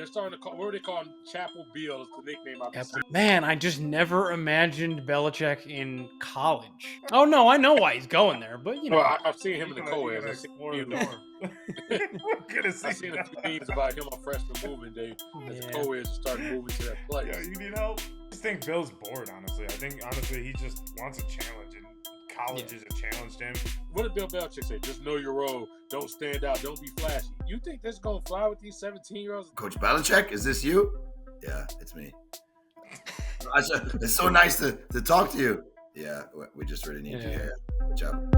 They're starting to call. What do they call him? Chapel Bill is the nickname I've been seeing. Man, I just never imagined Belichick in college. Oh no, I know why he's going there, but you know. Well, I've seen him in the You're co-eds. gonna I've seen explore a the few, dorm. We're gonna see. I've seen a few memes about him on freshman moving day as the co-eds are starting moving to that place. Yo, you need help? I just think Bill's bored, honestly. I think, honestly, he just wants a challenge, and college is a challenge to him. What did Bill Belichick say? Just know your role. Don't stand out. Don't be flashy. You think this is going to fly with these 17-year-olds? Coach Belichick, is this you? Yeah, it's me. It's so nice to talk to you. Yeah, we just really need you here. Good job.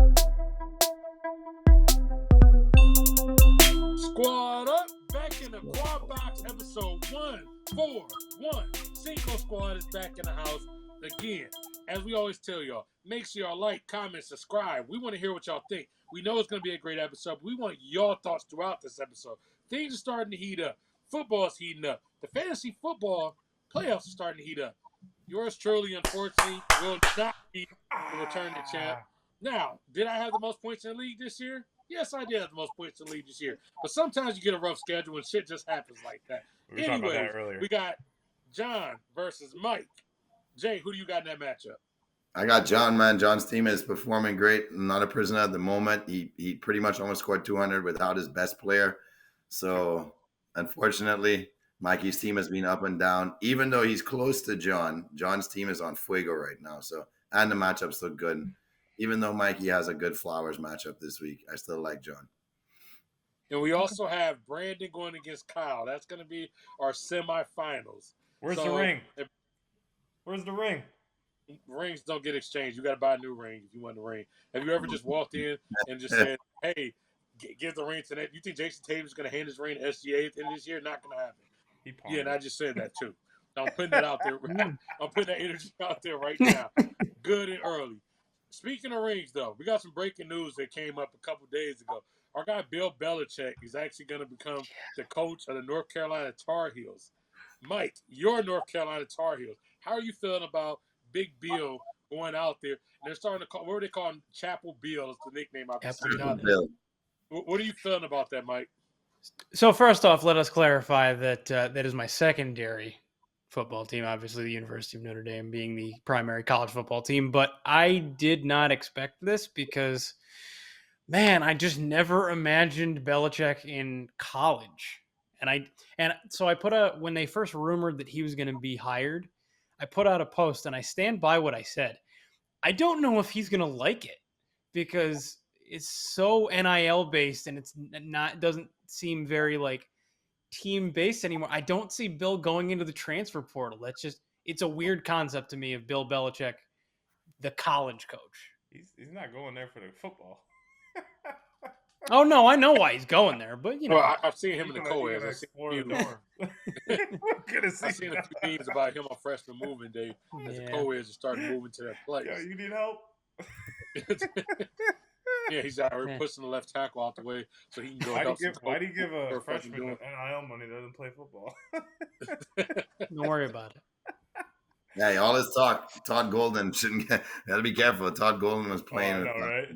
Squad up. Back in the Quad Box episode 141. Cinco Squad is back in the house again. As we always tell y'all, make sure y'all like, comment, subscribe. We want to hear what y'all think. We know it's going to be a great episode, but we want your thoughts throughout this episode. Things are starting to heat up. Football is heating up. The fantasy football playoffs are starting to heat up. Yours truly, unfortunately, will not be the returning champ. Now, did I have the most points in the league this year? Yes, I did have the most points in the league this year. But sometimes you get a rough schedule and shit just happens like that. We were talking about that earlier. We got John versus Mike. Jay, who do you got in that matchup? I got John, man. John's team is performing great. I'm not a prisoner at the moment. He pretty much almost scored 200 without his best player. So, unfortunately, Mikey's team has been up and down. Even though he's close to John, John's team is on fuego right now. So, and the matchups look good. Even though Mikey has a good Flowers matchup this week, I still like John. And we also have Brandon going against Kyle. That's going to be our semifinals. Where's the ring? Where's the ring? Rings don't get exchanged. You got to buy a new ring if you want the ring. Have you ever just walked in and just said, hey, give the ring to that? You think Jason Tatum's going to hand his ring to SGA at the end of this year? Not going to happen. Yeah, and I just said that too. I'm putting that out there. I'm putting that energy out there right now. Good and early. Speaking of rings, though, we got some breaking news that came up a couple days ago. Our guy Bill Belichick is actually going to become the coach of the North Carolina Tar Heels. Mike, your North Carolina Tar Heels. How are you feeling about Big Bill going out there? And they're starting to call, what do they call him? Chapel Bill is the nickname I've been seeing out there. What are you feeling about that, Mike? So first off, let us clarify that that is my secondary football team, obviously the University of Notre Dame being the primary college football team. But I did not expect this because, man, I just never imagined Belichick in college. And so I put out, when they first rumored that he was going to be hired, I put out a post and I stand by what I said. I don't know if he's going to like it because it's so NIL based and doesn't seem very like team based anymore. I don't see Bill going into the transfer portal. It's a weird concept to me of Bill Belichick, the college coach. He's not going there for the football. Oh no, I know why he's going there, but you know. Well, I've seen him in the co-eds. I've seen a few memes about him on freshman moving day as the co-eds are starting moving to that place. Yo, you need help? Yeah, he's out here pushing the left tackle out the way so he can go help. Why do you give a freshman NIL money that doesn't play football? Don't worry about it. Yeah, all this talk. Todd Golden shouldn't get. Gotta be careful. Todd Golden was playing. Right?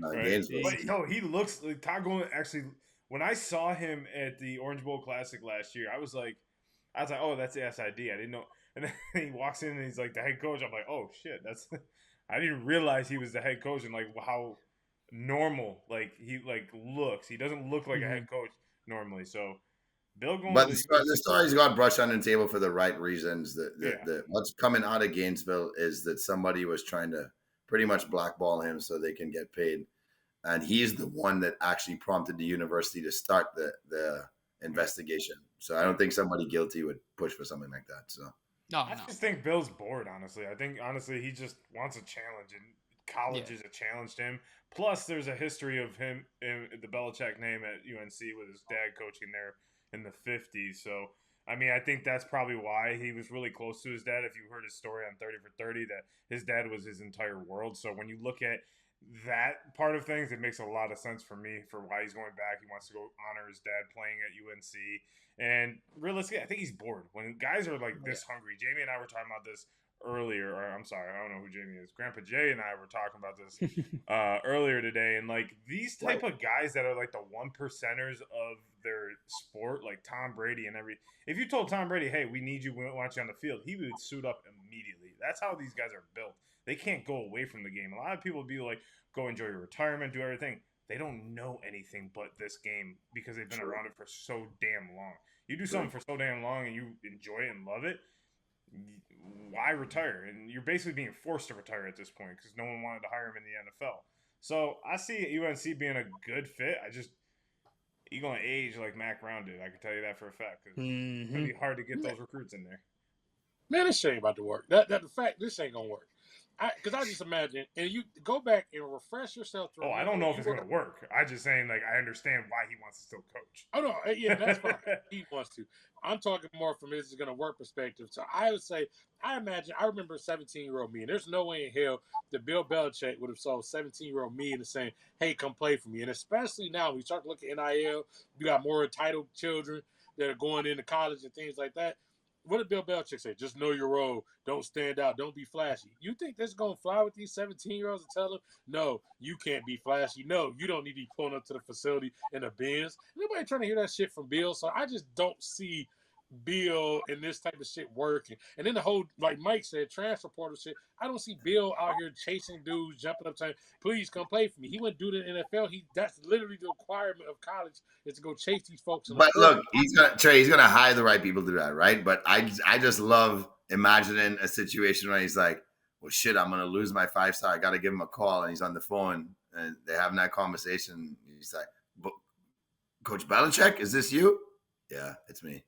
But yo, he looks like Todd Golden. Actually, when I saw him at the Orange Bowl Classic last year, I was like, oh, that's the SID. I didn't know. And then he walks in and he's like the head coach. I'm like, oh shit, that's. I didn't realize he was the head coach and like how normal like he like looks. He doesn't look like a head coach normally. So Bill going. But the story's got brushed under the table for the right reasons. What's coming out of Gainesville is that somebody was trying to pretty much blackball him so they can get paid, and he's the one that actually prompted the university to start the investigation. So I don't think somebody guilty would push for something like that. So I just think Bill's bored. Honestly, I think he just wants a challenge, and college is a challenge to him. Plus, there's a history of him in the Belichick name at UNC with his dad coaching there in the 50s. So, I mean, I think that's probably why he was really close to his dad. If you heard his story on 30 for 30, that his dad was his entire world. So when you look at that part of things, it makes a lot of sense for me for why he's going back. He wants to go honor his dad playing at UNC. And realistically, I think he's bored. When guys are like this hungry, Jamie and I were talking about this earlier, or I'm sorry, I don't know who Jamie is. Grandpa Jay and I were talking about this earlier today, and like these type of guys that are like the one percenters of their sport, like Tom Brady and if you told Tom Brady, hey, we need you, we want you on the field, he would suit up immediately. That's how these guys are built. They can't go away from the game. A lot of people would be like, go enjoy your retirement, do everything. They don't know anything but this game because they've been around it for so damn long. You do something for so damn long and you enjoy it and love it, why retire? And you're basically being forced to retire at this point because no one wanted to hire him in the NFL. So I see UNC being a good fit. He's going to age like Mac Brown did. I can tell you that for a fact. Because it's going to be hard to get those recruits in there. Man, this shit ain't about to work. The fact this ain't gonna work. Because I just imagine, and you go back and refresh yourself. I don't know if it's going to work. I just saying, like, I understand why he wants to still coach. Oh no, yeah, that's fine. He wants to. I'm talking more from this is going to work perspective. So I would say, I remember 17-year-old me, and there's no way in hell that Bill Belichick would have saw 17-year-old me and saying, "Hey, come play for me." And especially now, when you start to look at NIL, you got more entitled children that are going into college and things like that. What did Bill Belichick say? Just know your role. Don't stand out. Don't be flashy. You think this is going to fly with these 17-year-olds and tell them, no, you can't be flashy. No, you don't need to be pulling up to the facility in a Benz. Nobody trying to hear that shit from Bill. So I just don't see Bill and this type of shit working. And then the whole, like Mike said, transfer portal shit. I don't see Bill out here chasing dudes, jumping up, saying, "Please come play for me." He wouldn't do that in the NFL. That's literally the requirement of college is to go chase these folks. But look, he's gonna hire the right people to do that, right? But I just love imagining a situation where he's like, "Well, shit, I'm gonna lose my 5-star. I got to give him a call," and he's on the phone, and they're having that conversation. He's like, "Coach Belichick, is this you?" "Yeah, it's me."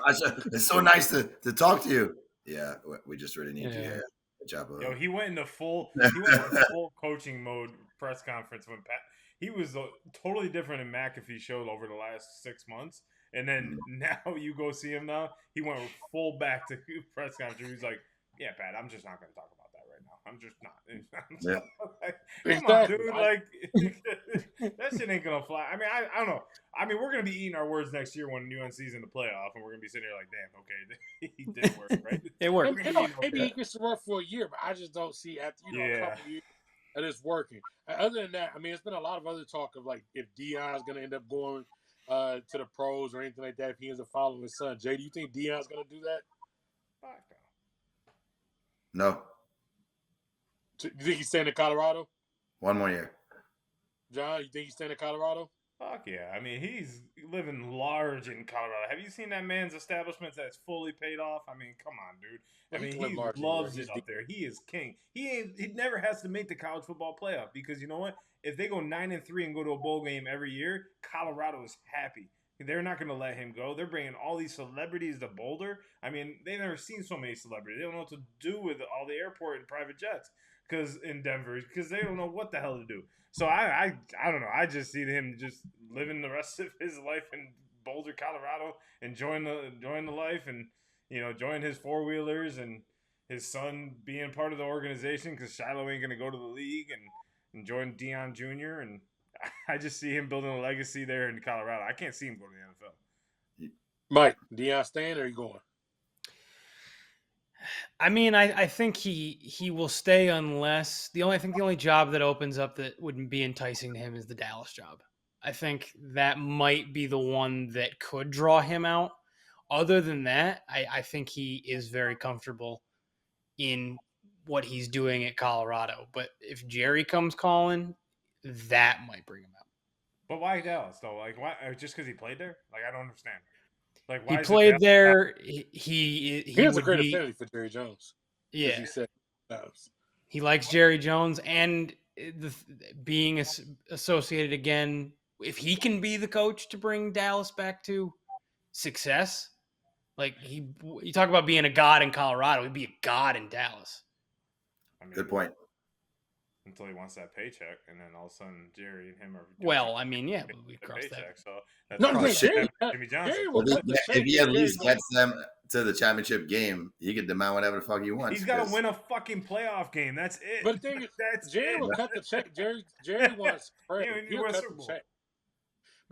"It's so nice to talk to you." "Yeah, we just really need you here." Good job. Yo, he went into full coaching mode press conference when he was totally different in McAfee showed over the last 6 months. And then now you go see him now. He went full back to press conference. He's like, "Yeah, Pat, I'm just not going to talk about that right now. I'm just not." Come on, dude. Like, that shit ain't going to fly. I mean, I don't know. I mean, we're going to be eating our words next year when UNC's in the playoff, and we're going to be sitting here like, damn, okay, he did work, right? It worked. Maybe he gets to work for a year, but I just don't see after a couple years that it's working. Other than that, I mean, it's been a lot of other talk of like if Deion's going to end up going to the pros or anything like that if he ends up following his son. Jay, do you think Deion's going to do that? No. Do you think he's staying in Colorado? 1 more year. John, you think he's staying in Colorado? Fuck yeah. I mean, he's living large in Colorado. Have you seen that man's establishment that's fully paid off? I mean, come on, dude. I mean, he loves it up there. He is king. He never has to make the college football playoff because you know what? If they go 9-3 and go to a bowl game every year, Colorado is happy. They're not going to let him go. They're bringing all these celebrities to Boulder. I mean, they've never seen so many celebrities. They don't know what to do with all the airport and private jets in Denver because they don't know what the hell to do. So I don't know. I just see him just living the rest of his life in Boulder, Colorado, enjoying the life, and enjoying his 4-wheelers and his son being part of the organization because Shiloh ain't gonna go to the league and enjoying Deion Jr. And I just see him building a legacy there in Colorado. I can't see him go to the NFL. Mike, Deion staying or are you going? I mean, I think he will stay unless the only job that opens up that wouldn't be enticing to him is the Dallas job. I think that might be the one that could draw him out. Other than that, I think he is very comfortable in what he's doing at Colorado. But if Jerry comes calling, that might bring him out. But why Dallas though? Like, why? Just because he played there? Like, I don't understand. Like, why he played there. He has a great affinity for Jerry Jones. Yeah, he said he likes Jerry Jones, and being associated again. If he can be the coach to bring Dallas back to success, like you talk about being a god in Colorado, he'd be a god in Dallas. I mean, good point. Until he wants that paycheck, and then all of a sudden Jerry and him are. Well, I mean, yeah, we crossed that. So that's Jimmy Johnson. If he at least gets them to the championship game, he can demand whatever the fuck he wants. He's got to win a fucking playoff game. That's it. But the thing is, Jerry will cut the check. Jerry wants credit. He'll cut the check.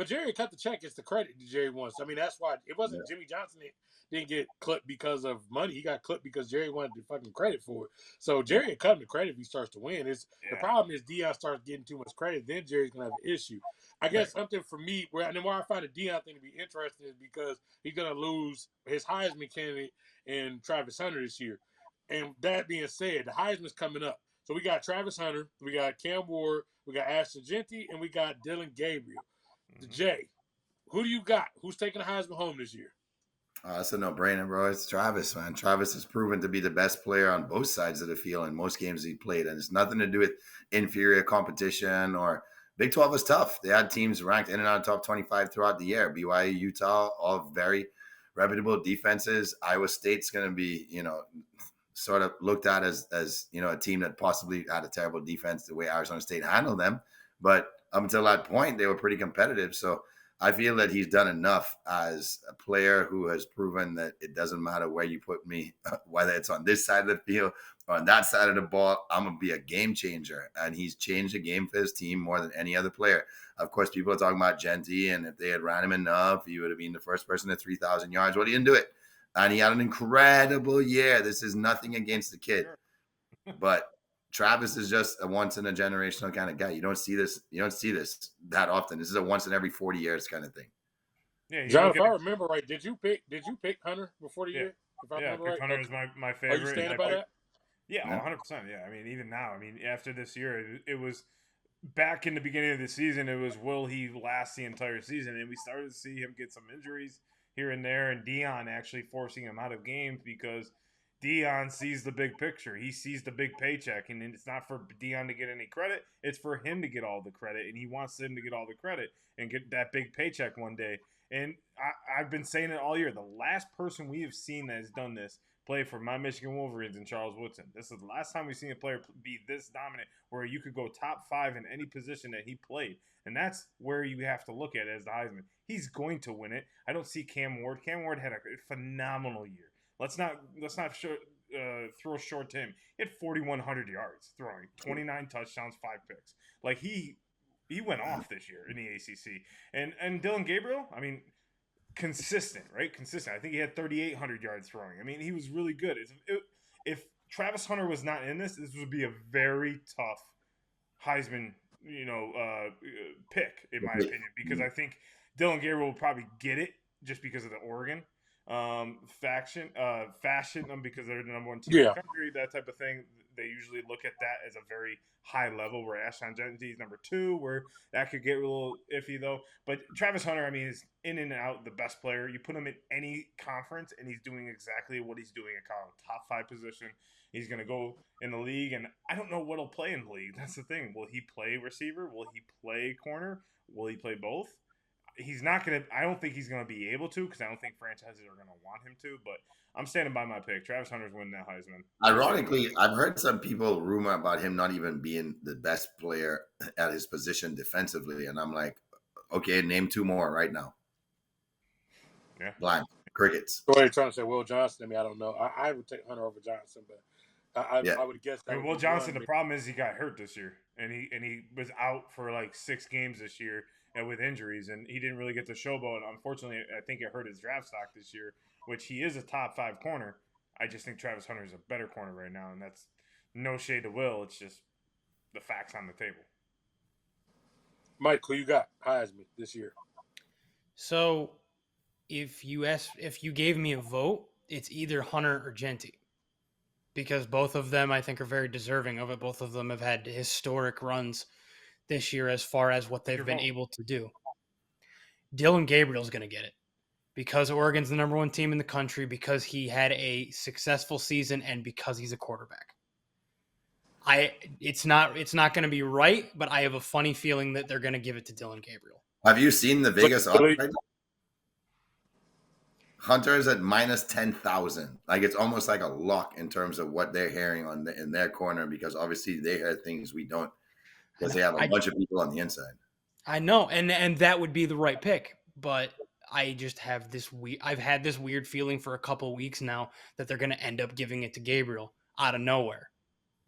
But Jerry cut the check. It's the credit that Jerry wants. I mean, that's why it wasn't Jimmy Johnson that didn't get clipped because of money. He got clipped because Jerry wanted the fucking credit for it. So Jerry will cut him the credit if he starts to win. The problem is Deion starts getting too much credit, then Jerry's gonna have an issue. I guess something for me why I find the Deion thing to be interesting is because he's gonna lose his Heisman candidate in Travis Hunter this year. And that being said, the Heisman's coming up. So we got Travis Hunter, we got Cam Ward, we got Ashton Genty, and we got Dylan Gabriel. Jay, who do you got? Who's taking the Heisman home this year? That's a no-brainer, bro. It's Travis, man. Travis has proven to be the best player on both sides of the field in most games he played. And it's nothing to do with inferior competition or Big 12 is tough. They had teams ranked in and out of top 25 throughout the year. BYU, Utah, all very reputable defenses. Iowa State's going to be, sort of looked at as a team that possibly had a terrible defense the way Arizona State handled them. But up until that point, they were pretty competitive. So I feel that he's done enough as a player who has proven that it doesn't matter where you put me, whether it's on this side of the field or on that side of the ball, I'm going to be a game changer. And he's changed the game for his team more than any other player. Of course, people are talking about Genty, and if they had ran him enough, he would have been the first person at 3,000 yards. Well, he didn't do it. And he had an incredible year. This is nothing against the kid. But Travis is just a once in a generational kind of guy. You don't see this that often. This is a once in every 40 years kind of thing. Yeah, John, if I remember right, did you pick Hunter before the year? If I remember right, Hunter is my favorite. Are you standing by that? Yeah, 100%. Yeah, I mean, even now, after this year, it was back in the beginning of the season. It was, will he last the entire season? And we started to see him get some injuries here and there, and Deion actually forcing him out of games because Deion sees the big picture. He sees the big paycheck, and it's not for Deion to get any credit. It's for him to get all the credit, and he wants him to get all the credit and get that big paycheck one day. And I've been saying it all year. The last person we have seen that has done this play for my Michigan Wolverines and Charles Woodson. This is the last time we've seen a player be this dominant where you could go top 5 in any position that he played. And that's where you have to look at it as the Heisman. He's going to win it. I don't see Cam Ward. Cam Ward had a phenomenal year. Let's not throw short to him. He had 4,100 yards throwing, 29 touchdowns, 5 picks. Like he went off this year in the ACC. And Dylan Gabriel, consistent, right? Consistent. I think he had 3,800 yards throwing. He was really good. If Travis Hunter was not in this would be a very tough Heisman, pick in my opinion, because I think Dylan Gabriel will probably get it just because of the Oregon fashion, because they're the number 1 team in the country, that type of thing. They usually look at that as a very high level, where Ashton Genty is number 2, where that could get a little iffy though. But Travis Hunter, is in and out the best player. You put him in any conference and he's doing exactly what he's doing at college. Top 5 position. He's going to go in the league, and I don't know what he'll play in the league. That's the thing. Will he play receiver? Will he play corner? Will he play both? He's not going to – I don't think he's going to be able to, because I don't think franchises are going to want him to. But I'm standing by my pick. Travis Hunter's winning that Heisman. Ironically, I've heard some people rumor about him not even being the best player at his position defensively. And I'm like, okay, name 2 more right now. Yeah. Blind. Crickets. So you're trying to say Will Johnson? I don't know. I would take Hunter over Johnson, but I would guess that. Will Johnson, the problem is he got hurt this year, and he was out for like 6 games this year with injuries, and he didn't really get the showboat. And unfortunately, I think it hurt his draft stock this year, which he is a top 5 corner. I just think Travis Hunter is a better corner right now, and that's no shade to Will. It's just the facts on the table. Mike, who you got Heisman this year? So if you gave me a vote, it's either Hunter or Genty, because both of them I think are very deserving of it. Both of them have had historic runs this year as far as what they've been able to do. Dylan Gabriel's going to get it because Oregon's the number 1 team in the country, because he had a successful season, and because he's a quarterback. It's not going to be right, but I have a funny feeling that they're going to give it to Dylan Gabriel. Have you seen the Vegas odds? Hunter is at minus 10,000. Like, it's almost like a lock in terms of what they're hearing in their corner, because obviously they hear things we don't, because they have a bunch of people on the inside. I know, and that would be the right pick, but I just have I've had this weird feeling for a couple weeks now that they're going to end up giving it to Gabriel out of nowhere.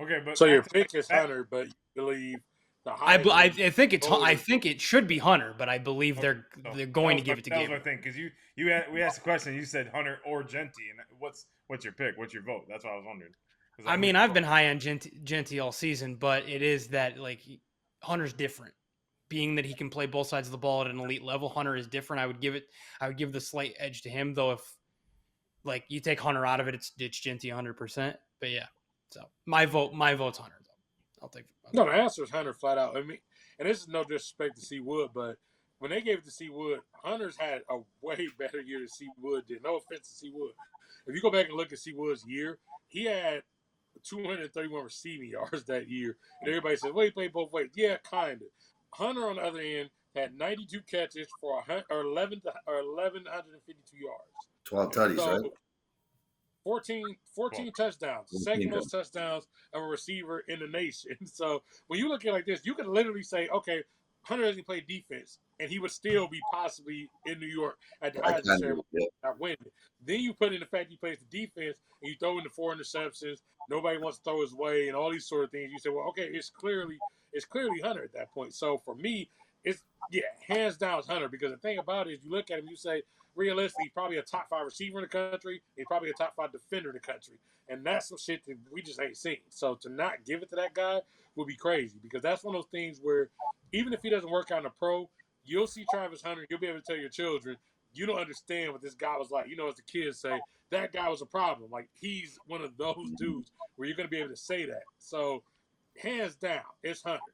Okay, but so your pick is Hunter, but you believe The I highest think voted- I think it should be Hunter, but I believe they're going to give it to That was Gabriel. my thing, because we asked the question, you said Hunter or Genty, and what's your pick? What's your vote? That's what I was wondering. 'Cause I mean, I've been high on Genty all season, but it is that like Hunter's different. Being that he can play both sides of the ball at an elite level, Hunter is different. I would give the slight edge to him, though. If like you take Hunter out of it, it's Genty 100%. But yeah, so my vote's Hunter. Though. I'll take. No, the answer is Hunter flat out. I mean, and this is no disrespect to C. Wood, but when they gave it to C. Wood, Hunter's had a way better year than C. Wood did. No offense to C. Wood. If you go back and look at C. Wood's year, he had 231 receiving yards that year. And everybody says, well, he played both ways. Yeah, kind of. Hunter, on the other end, had 92 catches for 1,152 yards. 12 tutties, So, right? 14 touchdowns, second most touchdowns of a receiver in the nation. So when you look at it like this, you can literally say, okay, Hunter doesn't play defense, and he would still be possibly in New York at the Heisman ceremony, not winning. Then you put in the fact he plays the defense, and you throw in the 4 interceptions. Nobody wants to throw his way, and all these sort of things. You say, well, okay, it's clearly Hunter at that point. So for me, it's hands down it's Hunter, because the thing about it is, you look at him, you say, realistically, he's probably a top 5 receiver in the country. He's probably a top 5 defender in the country. And that's some shit that we just ain't seen. So to not give it to that guy would be crazy, because that's one of those things where even if he doesn't work out in a pro, you'll see Travis Hunter, you'll be able to tell your children, you don't understand what this guy was like. You know, as the kids say, that guy was a problem. Like, he's one of those dudes where you're going to be able to say that. So hands down, it's Hunter.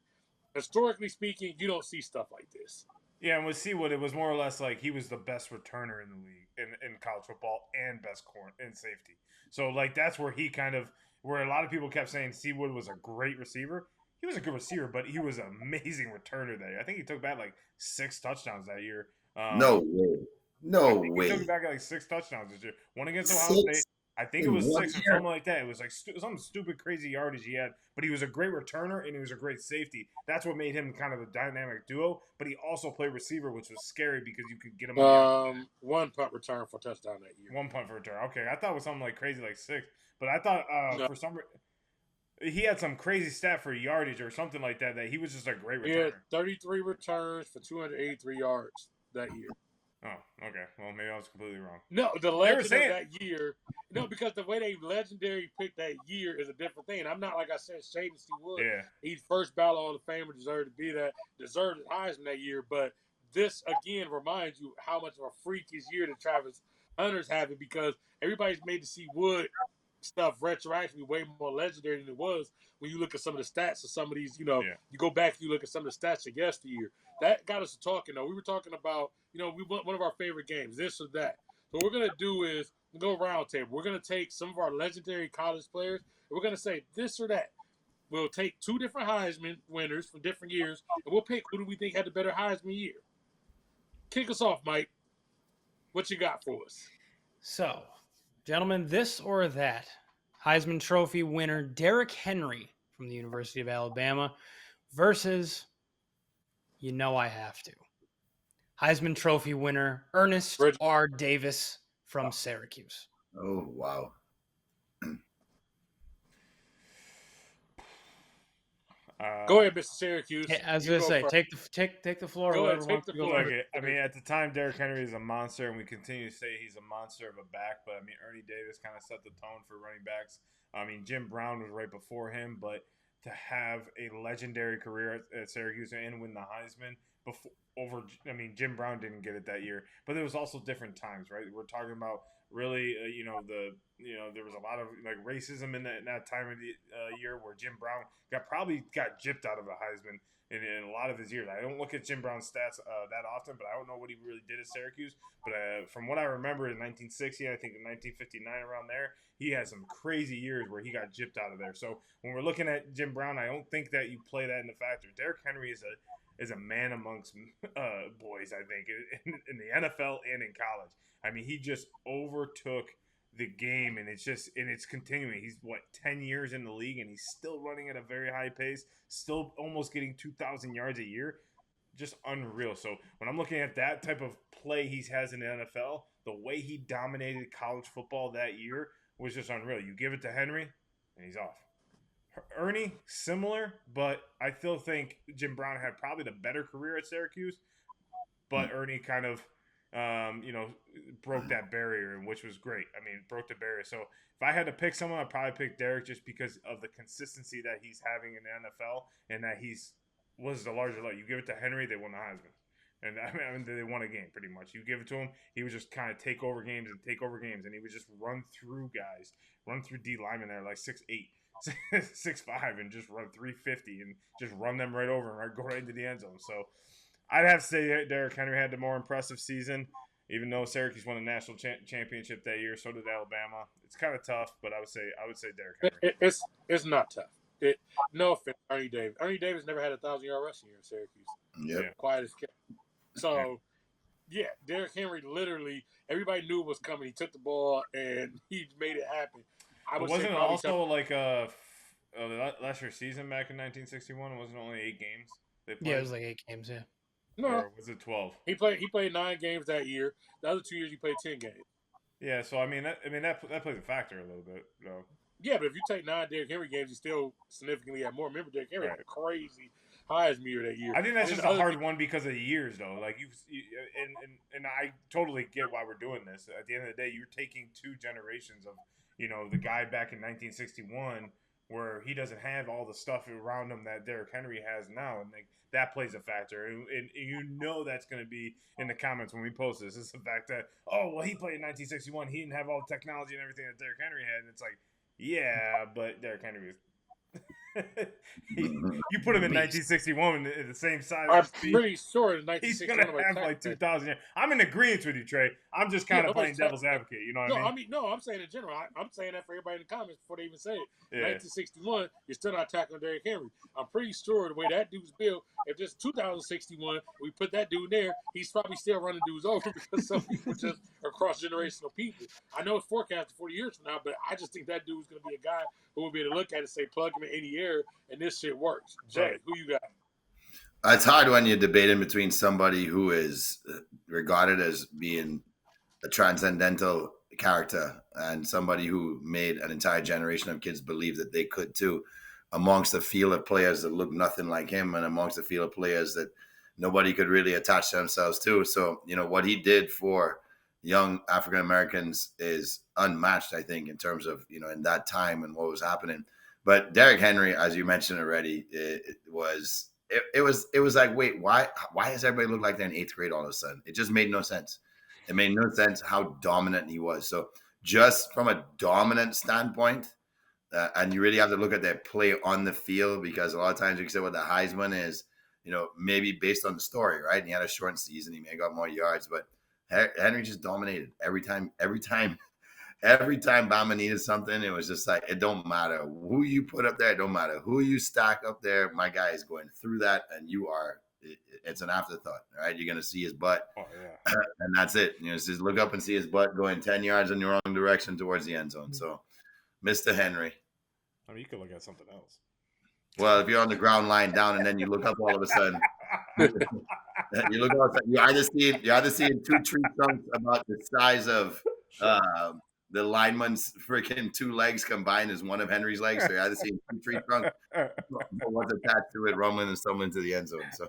Historically speaking, you don't see stuff like this. Yeah, and with Seawood, it was more or less like he was the best returner in the league in college football and best corner in safety. So like that's where he kind of where a lot of people kept saying Seawood was a great receiver. He was a good receiver, but he was an amazing returner that year. I think he took back like 6 touchdowns that year. No way. No way. He took back like 6 touchdowns this year. One against Ohio State. I think it was 6 or something like that. It was like some stupid, crazy yardage he had. But he was a great returner and he was a great safety. That's what made him kind of a dynamic duo. But he also played receiver, which was scary because you could get him. 1 punt return for a touchdown that year. 1 punt for a return. Okay, I thought it was something like crazy, like 6. But I thought for some reason he had some crazy stat for yardage or something like that. That he was just a great returner. He had 33 returns for 283 yards that year. Oh, okay. Well, maybe I was completely wrong. No, the legend of that year. No, because the way they legendary picked that year is a different thing. And I'm not, like I said, shading C. Wood. Yeah. He's first ballot Hall of Famer, deserved to be that, deserved the Heisman that year. But this, again, reminds you how much of a freakish year that Travis Hunter's having, because everybody's made the C. Wood stuff retroactively way more legendary than it was when you look at some of the stats of some of these, you go back, you look at some of the stats of yesteryear. That got us to talking, though. We were talking about, we want one of our favorite games, this or that. So what we're going to do is we'll go round table. We're going to take some of our legendary college players, and we're going to say this or that. We'll take 2 different Heisman winners from different years, and we'll pick who do we think had the better Heisman year. Kick us off, Mike. What you got for us? So, gentlemen, this or that. Heisman Trophy winner Derrick Henry from the University of Alabama versus, I have to, Heisman Trophy winner Ernest R. Davis from Syracuse. Oh, wow. Go ahead, Mr. Syracuse. I was going to say, take the floor. Go ahead, take the floor. I mean, at the time, Derrick Henry is a monster, and we continue to say he's a monster of a back. But, I mean, Ernie Davis kind of set the tone for running backs. I mean, Jim Brown was right before him, but to have a legendary career at Syracuse and win the Heisman Jim Brown didn't get it that year, but there was also different times, right? We're talking about really, there was a lot of like racism in that time of the year where Jim Brown probably got gypped out of the Heisman in a lot of his years. I don't look at Jim Brown's stats that often, but I don't know what he really did at Syracuse. But from what I remember in 1960, I think in 1959 around there, he had some crazy years where he got gypped out of there. So when we're looking at Jim Brown, I don't think that you play that in the factor. Derrick Henry is a man amongst boys, I think, in the NFL and in college. I mean, he just overtook the game, and it's continuing. He's 10 years in the league, and he's still running at a very high pace, still almost getting 2,000 yards a year. Just unreal. So when I'm looking at that type of play he has in the NFL, the way he dominated college football that year was just unreal. You give it to Henry, and he's off. Ernie, similar, but I still think Jim Brown had probably the better career at Syracuse. But Ernie kind of, broke that barrier, which was great. I mean, broke the barrier. So if I had to pick someone, I'd probably pick Derek just because of the consistency that he's having in the NFL and that was the larger light. You give it to Henry, they won the Heisman. And I mean, they won a game pretty much. You give it to him, he would just kind of take over games, and he would just run through guys, run through D linemen that are like 6'8", 6'5", and just run 350 and just run them right over and go right into the end zone. So I'd have to say Derrick Henry had the more impressive season, even though Syracuse won a national championship that year. So did Alabama. It's kind of tough, but I would say Derrick Henry. It's not tough. No offense, Ernie Davis. Ernie Davis never had a 1,000-yard rushing year in Syracuse. Yep. Quiet as kept. So, yeah, Derrick Henry literally, everybody knew it was coming. He took the ball and he made it happen. Wasn't it also like last year's season back in 1961? It wasn't only 8 games they played? Yeah, it was like 8 games, yeah. No. Or was it 12? He played 9 games that year. The other 2 years he played 10 games. Yeah, so that plays a factor a little bit, though. Yeah, but if you take 9 Derrick Henry games, you still significantly have more. Remember, Derrick Henry had a crazy Heisman year that year. I think that's just a hard one because of the years, though. Like and I totally get why we're doing this. At the end of the day, you're taking 2 generations of, the guy back in 1961 where he doesn't have all the stuff around him that Derrick Henry has now, and that plays a factor. And that's going to be in the comments when we post this. It's the fact that, he played in 1961. He didn't have all the technology and everything that Derrick Henry had, and it's like, yeah, but Derrick Henry was. You put him in 1961 in the same size. I'm pretty sure in 1961 he's gonna have like 2,000 years. I'm in agreement with you, Trey. I'm just kind of playing devil's advocate. You know what I mean? I'm saying in general. I'm saying that for everybody in the comments before they even say it. Yeah. 1961, you're still not tackling Derrick Henry. I'm pretty sure the way that dude's built, if this 2061, we put that dude there, he's probably still running dudes over because some people just are cross-generational people. I know it's forecasted 40 years from now, but I just think that dude's going to be a guy who will be able to look at it and say, plug him in any area, and this shit works. Jay, who you got? It's hard when you're debating between somebody who is regarded as being a transcendental character and somebody who made an entire generation of kids believe that they could too, amongst a field of players that look nothing like him and amongst a field of players that nobody could really attach themselves to. So, what he did for young African Americans is unmatched, I think, in terms of, in that time and what was happening. But Derrick Henry, as you mentioned already, it was like, wait, why does everybody look like they're in 8th grade all of a sudden? It just made no sense. It made no sense how dominant he was. So just from a dominant standpoint, and you really have to look at their play on the field, because a lot of times you can say what the Heisman is, maybe based on the story, right? And he had a short season, he may have got more yards, but Henry just dominated every time Bama needed something. It was just like, it don't matter who you put up there. It don't matter who you stack up there. My guy is going through that, and it's an afterthought, right? You're going to see his butt, and that's it. Just look up and see his butt going 10 yards in the wrong direction towards the end zone. So, Mr. Henry. I mean, you could look at something else. Well, if you're on the ground lying down and then you look up all of a sudden, you look outside, you're either seeing 2 tree trunks about the size of the lineman's freaking 2 legs combined as one of Henry's legs. So you're either seeing 2 tree trunks or what's attached to it, rumbling and stumbling to the end zone. So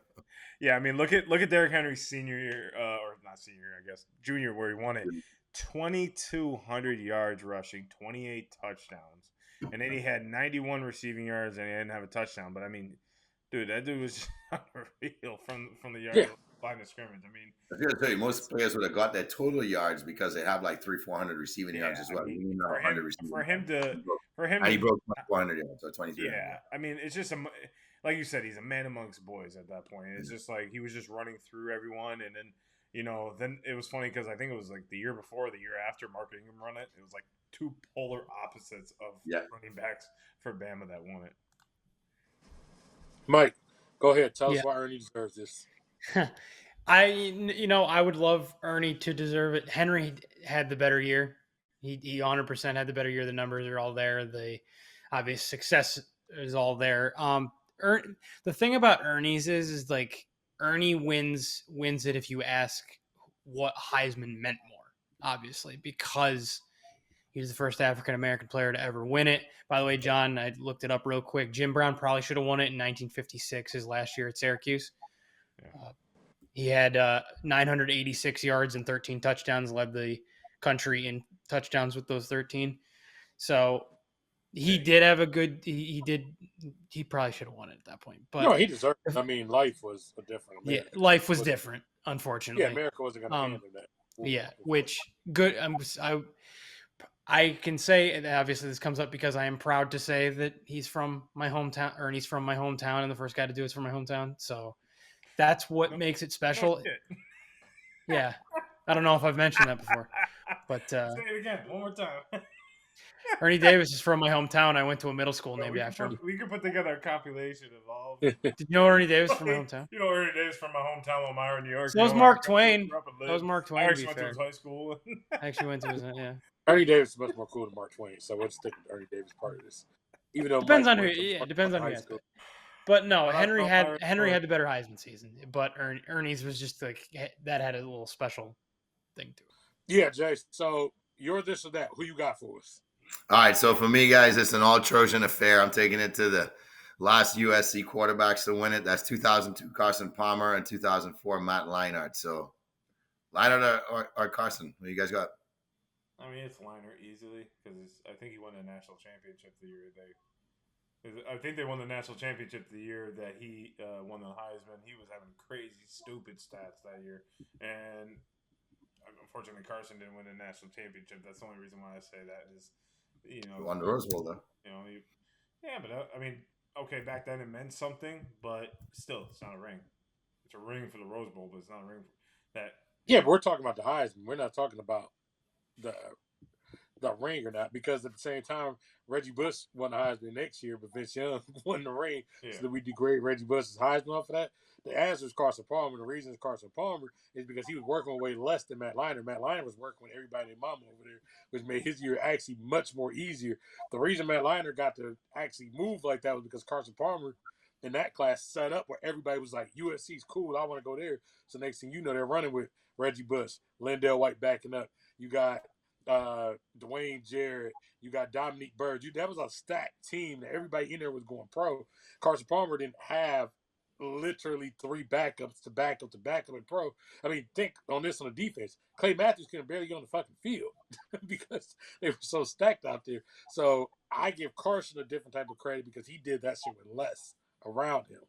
yeah, I mean, look at Derrick Henry's senior year, or not senior year, I guess, junior, where he won it. 2,200 yards rushing, 28 touchdowns. And then he had 91 receiving yards, and he didn't have a touchdown. But, I mean, dude, that dude was unreal from the yard line of scrimmage. I mean, I was going to tell you, most players would have got their total yards because they have like 300-400 receiving yards as well. I mean, for him, he broke 400 yards, so 23. Yeah, I mean, it's just like you said, he's a man amongst boys at that point. It's just like he was just running through everyone, and then then it was funny because I think it was like the year before, or the year after Mark Ingram run it. It was like 2 polar opposites of running backs for Bama that won it. Mike, go ahead. Tell us why Ernie deserves this. I would love Ernie to deserve it. Henry had the better year. He 100% had the better year. The numbers are all there. The obvious success is all there. The thing about Ernie's is like Ernie wins it if you ask what Heisman meant more, obviously, because He's the first African-American player to ever win it. By the way, John, I looked it up real quick. Jim Brown probably should have won it in 1956, his last year at Syracuse. He had 986 yards and 13 touchdowns, led the country in touchdowns with those 13. So he did have a good. He probably should have won it at that point. But no, he deserved it. I mean, life was a different. America. Yeah, life was different, unfortunately. Yeah, America wasn't going to handle that. Yeah, which good. I can say, and obviously this comes up because I am proud to say that he's from my hometown, or he's from my hometown, and the first guy to do it's from my hometown. So that's what makes it special. Yeah, I don't know if I've mentioned that before, but say it again one more time. Ernie Davis is from my hometown. I went to a middle school named after him. We could put together a compilation of all. Did you know Ernie Davis from my hometown? You know Ernie Davis from my hometown, Elmira, New York. So was Mark Twain. That was Mark Twain. I actually went to his high school. I actually went to his Ernie Davis is much more cool than Mark Twain, so we'll stick with Ernie Davis part of this. Even though depends on who. Yeah, depends on who. But no, Henry had the better Heisman season. But Ernie's was just like that had a little special thing to it. Yeah, Jay. So you're this or that. Who you got for us? All right. So for me, guys, it's an all Trojan affair. I'm taking it to the last USC quarterbacks to win it. That's 2002 Carson Palmer and 2004 Matt Leinart. So Leinart or Carson? What you guys got? I mean, it's Leinart easily because I think he won the national championship the year I think they won the national championship the year that he won the Heisman. He was having crazy, stupid stats that year, and unfortunately, Carson didn't win the national championship. That's the only reason why I say that is, He won the Rose Bowl though. Yeah, but I mean, okay, back then it meant something, but still, it's not a ring. It's a ring for the Rose Bowl, but it's not a ring for that. Yeah, but we're talking about the Heisman. We're not talking about the ring or not, because at the same time, Reggie Bush won the Heisman next year, but Vince Young won the ring. Yeah. So did we degrade Reggie Bush's Heisman off of that? The answer is Carson Palmer. The reason it's Carson Palmer is because he was working way less than Matt Leinart. Matt Leinart was working with everybody and mama over there, which made his year actually much more easier. The reason Matt Leinart got to actually move like that was because Carson Palmer in that class set up where everybody was like, USC's cool, I want to go there. So next thing you know, they're running with Reggie Bush, Lindell White backing up. You got Dwayne Jarrett, you got Dominique Byrd. That was a stacked team that everybody in there was going pro. Carson Palmer didn't have literally three backups to back up in pro. I mean, think on this on the defense. Clay Matthews couldn't barely get on the fucking field because they were so stacked out there. So I give Carson a different type of credit because he did that shit with less around him.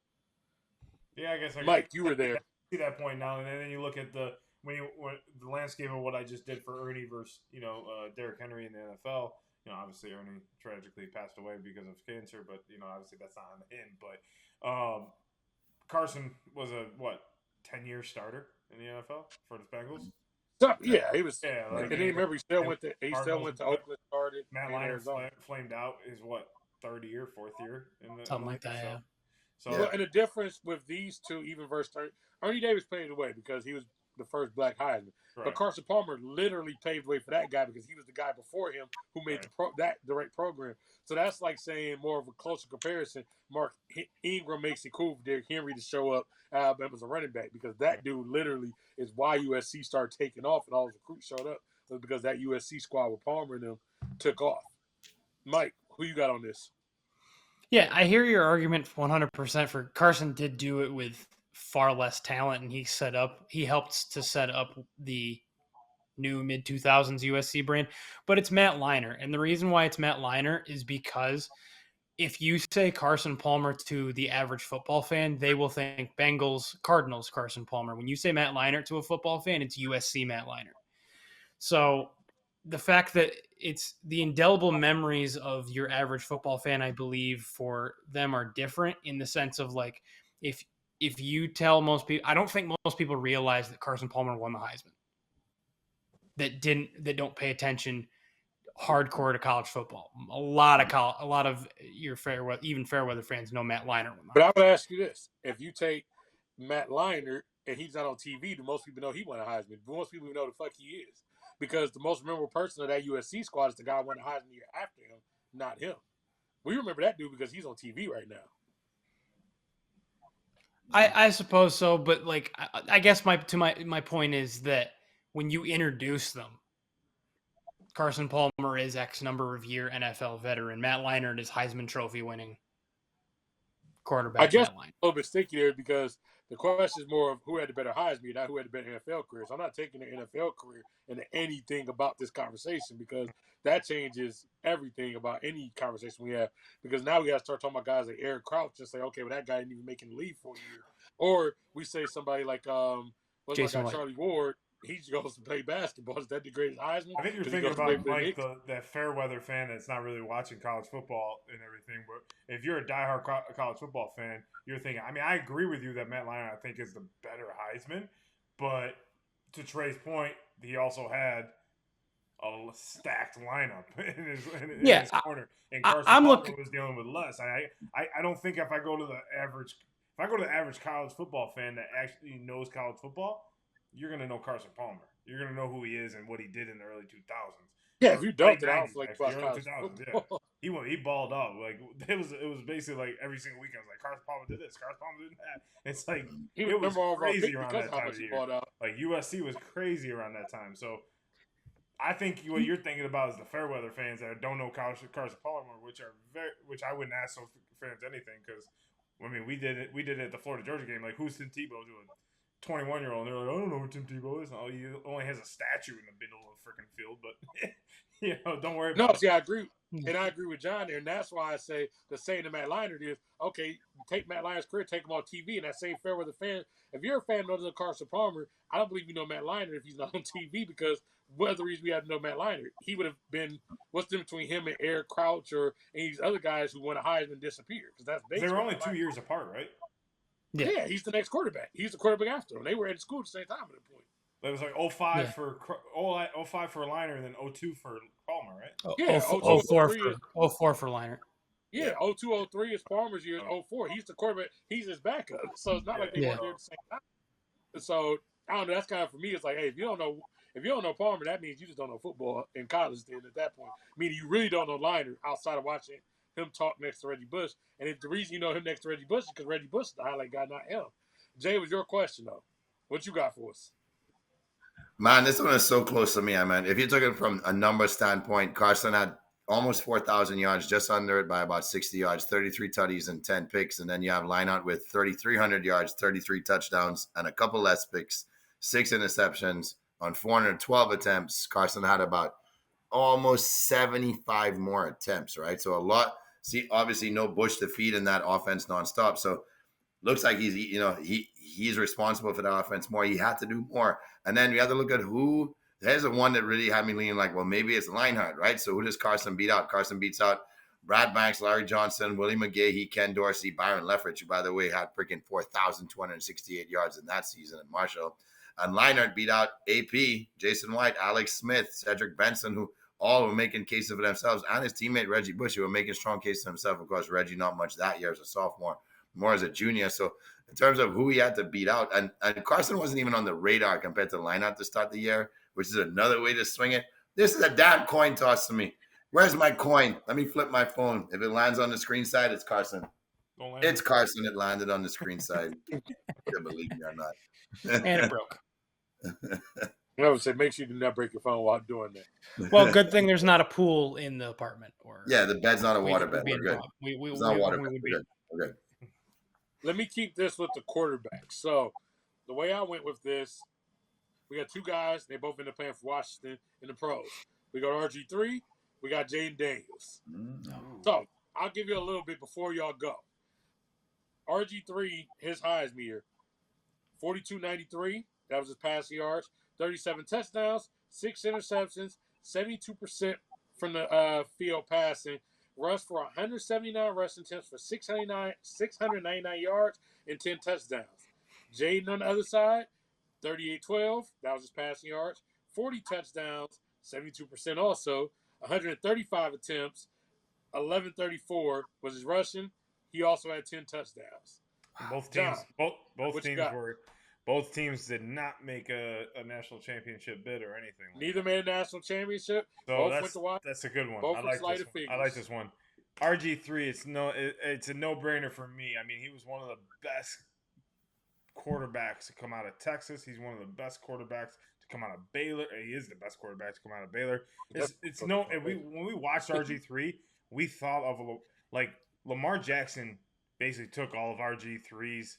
Yeah, I guess. Mike, you were there. See that point now, and then you look at the landscape of what I just did for Ernie versus Derrick Henry in the NFL. Obviously Ernie tragically passed away because of cancer, but obviously that's not on him. But Carson was a 10-year starter in the NFL for the Bengals. So, yeah, he was. Yeah, and then remember he still went to Oakland. Started. Matt Leinart flamed out his third year, fourth year in the something like that. Yeah. So and the difference with these two, even versus Ernie Davis paved the way because he was the first black Heisman. Right. But Carson Palmer literally paved the way for that guy because he was the guy before him who made the right program. So that's like saying more of a closer comparison. Mark Ingram makes it cool for Derrick Henry to show up Alabama's a running back because that dude literally is why USC started taking off and all the recruits showed up. It was because that USC squad with Palmer and them took off. Mike, who you got on this? Yeah, I hear your argument 100% for Carson did do it with far less talent, and he helped to set up the new mid-2000s USC brand, but it's Matt Leinart. And the reason why it's Matt Leinart is because if you say Carson Palmer to the average football fan, they will think Bengals, Cardinals, Carson Palmer. When you say Matt Leinart to a football fan, it's USC Matt Leinart. So the fact that it's the indelible memories of your average football fan, I believe for them are different in the sense of like, if you tell most people, I don't think most people realize that Carson Palmer won the Heisman. That don't pay attention hardcore to college football. A lot of your even fair weather fans know Matt Leinart won the Heisman. But I would ask you this: if you take Matt Leinart and he's not on TV, do most people know he won a Heisman? Do most people know the fuck he is? Because the most memorable person of that USC squad is the guy who won the Heisman the year after him, not him. We remember that dude because he's on TV right now. I suppose so, but like I guess my point is that when you introduce them, Carson Palmer is X number of year NFL veteran. Matt Leinart is Heisman Trophy winning quarterback. I guess Matt Leinart. a little bit sticky there because the question is more of who had the better Heisman, not who had the better NFL career. So I'm not taking the NFL career into anything about this conversation because that changes everything about any conversation we have. Because now we got to start talking about guys like Eric Crouch and say, okay, well, that guy didn't even make the league for a year. Or we say somebody like, what's my Jason guy, White. Charlie Ward, he goes to play basketball. Is that the greatest Heisman? I think you're 'Cause he thinking goes to play about for the like Knicks? that fair weather fan that's not really watching college football and everything. But if you're a diehard college football fan, you're thinking. I mean, I agree with you that Matt Leinart I think is the better Heisman, but to Trey's point, he also had a stacked lineup in his corner, and Carson Palmer was dealing with less. I don't think if I go to the average college football fan that actually knows college football, you're gonna know Carson Palmer. You're gonna know who he is and what he did in the early 2000s. Yeah, if you don't, then I don't 90s, feel like actually, about early college 2000s. football. Yeah, he balled up. Like it was basically like every single weekend. It was like Carson Palmer did this, Carson Palmer did that. It's like it was crazy around that time of year. Like USC was crazy around that time. So I think what you're thinking about is the Fairweather fans that don't know Carson Palmer, which I wouldn't ask those fans anything because I mean we did it at the Florida Georgia game. Like who's Tim Tebow doing? 21-year-old, and they're like, I don't know who Tim Tebow is. Oh, he only has a statue in the middle of the freaking field, but don't worry about it. No, see, I agree. And I agree with John there. And that's why I say the saying to Matt Leinart is, okay, take Matt Leinart's career, take him on TV, and that same Fairweather fan. If you're a fan of the Carson Palmer, I don't believe you know Matt Leinart if he's not on TV because one of the reasons we have to know Matt Leinart, he would have been, what's the difference between him and Eric Crouch or any of these other guys who won a Heisman and disappeared? Because that's basically they were only 2 years apart, right? Yeah, he's the next quarterback. He's the quarterback after him. They were at school at the same time at the point. It was like 05 for 05 for Leinart and then 02 for Palmer, right? Yeah, 04 for Leinart. Yeah, 02, 03 is Palmer's year. 04, he's the quarterback. He's his backup. So it's not like they weren't there at the same time. So I don't know. That's kind of for me. It's like, hey, if you don't know Palmer, that means you just don't know football in college. Then at that point, meaning you really don't know Leinart outside of watching him talk next to Reggie Bush. And if the reason you know him next to Reggie Bush is because Reggie Bush is the highlight guy, not him. Jay, was your question though? What you got for us? Man, this one is so close to me, man. If you took it from a number standpoint, Carson had almost 4,000 yards, just under it by about 60 yards, 33 tutties and 10 picks. And then you have Leinart with 3,300 yards, 33 touchdowns, and a couple less picks, 6 interceptions on 412 attempts. Carson had about almost 75 more attempts, right? So a lot. See, obviously no Bush to feed in that offense nonstop. So looks like he's responsible for the offense more. He had to do more. And then we have to look at who. There's the one that really had me leaning like, well, maybe it's Leinart, right? So who does Carson beat out? Carson beats out Brad Banks, Larry Johnson, Willie McGahee, Ken Dorsey, Byron Leftwich, who, by the way, had freaking 4,268 yards in that season at Marshall. And Leinart beat out AP, Jason White, Alex Smith, Cedric Benson, who all were making cases for themselves, and his teammate Reggie Bush, who were making strong cases for himself. Of course, Reggie not much that year as a sophomore, more as a junior. So in terms of who he had to beat out, and Carson wasn't even on the radar compared to Leinart to start the year, which is another way to swing it. This is a damn coin toss to me. Where's my coin? Let me flip my phone. If it lands on the screen side, it's Carson. It's Carson. It landed on the screen side. You believe me or not. And it broke. I would say make sure you do not break your phone while doing that. Well, good thing there's not a pool in the apartment. Yeah, the bed's not a water bed. We're good. It's not a water bed. We're good. Let me keep this with the quarterback. So the way I went with this, we got two guys. They both ended up playing for Washington in the pros. We got RG3. We got Jaden Daniels. So I'll give you a little bit before y'all go. RG3, his Heisman year, 42.93. That was his passing yards. 37 touchdowns, 6 interceptions, 72% from the field passing. Rushed for 179 rushing attempts for 699 yards and 10 touchdowns. Jaden on the other side, 38-12. That was his passing yards. 40 touchdowns, 72% also. 135 attempts, 1134 was his rushing. He also had 10 touchdowns. Both teams did not make a national championship bid or anything. Neither made a national championship. So both went to watch. That's a good one. Both I like this one. RG3, it's a no-brainer for me. I mean, he was one of the best quarterbacks to come out of Texas. He's one of the best quarterbacks to come out of Baylor. He is the best quarterback to come out of Baylor. It's no. And when we watched RG3, we thought of like Lamar Jackson basically took all of RG3's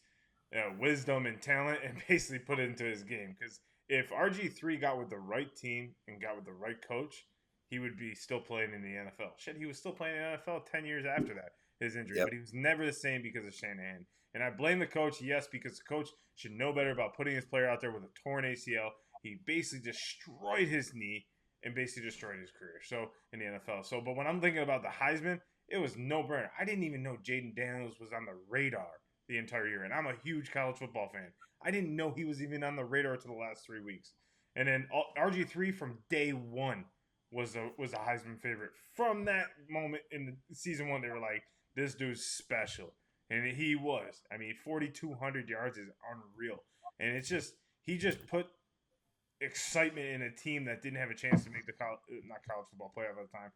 wisdom and talent and basically put it into his game. Because if RG3 got with the right team and got with the right coach, he would be still playing in the NFL. Shit, he was still playing in the NFL 10 years after that, his injury. Yep. But he was never the same because of Shanahan. And I blame the coach, yes, because the coach should know better about putting his player out there with a torn ACL. He basically destroyed his knee and basically destroyed his career. So in the NFL. But when I'm thinking about the Heisman, it was no-brainer. I didn't even know Jaden Daniels was on the radar the entire year. And I'm a huge college football fan. I didn't know he was even on the radar until the last 3 weeks. And then RG3 from day one was a Heisman favorite. From that moment in the season 1, they were like, this dude's special. And he was. I mean, 4,200 yards is unreal. And it's just, he just put excitement in a team that didn't have a chance to make the not college football playoff at the time.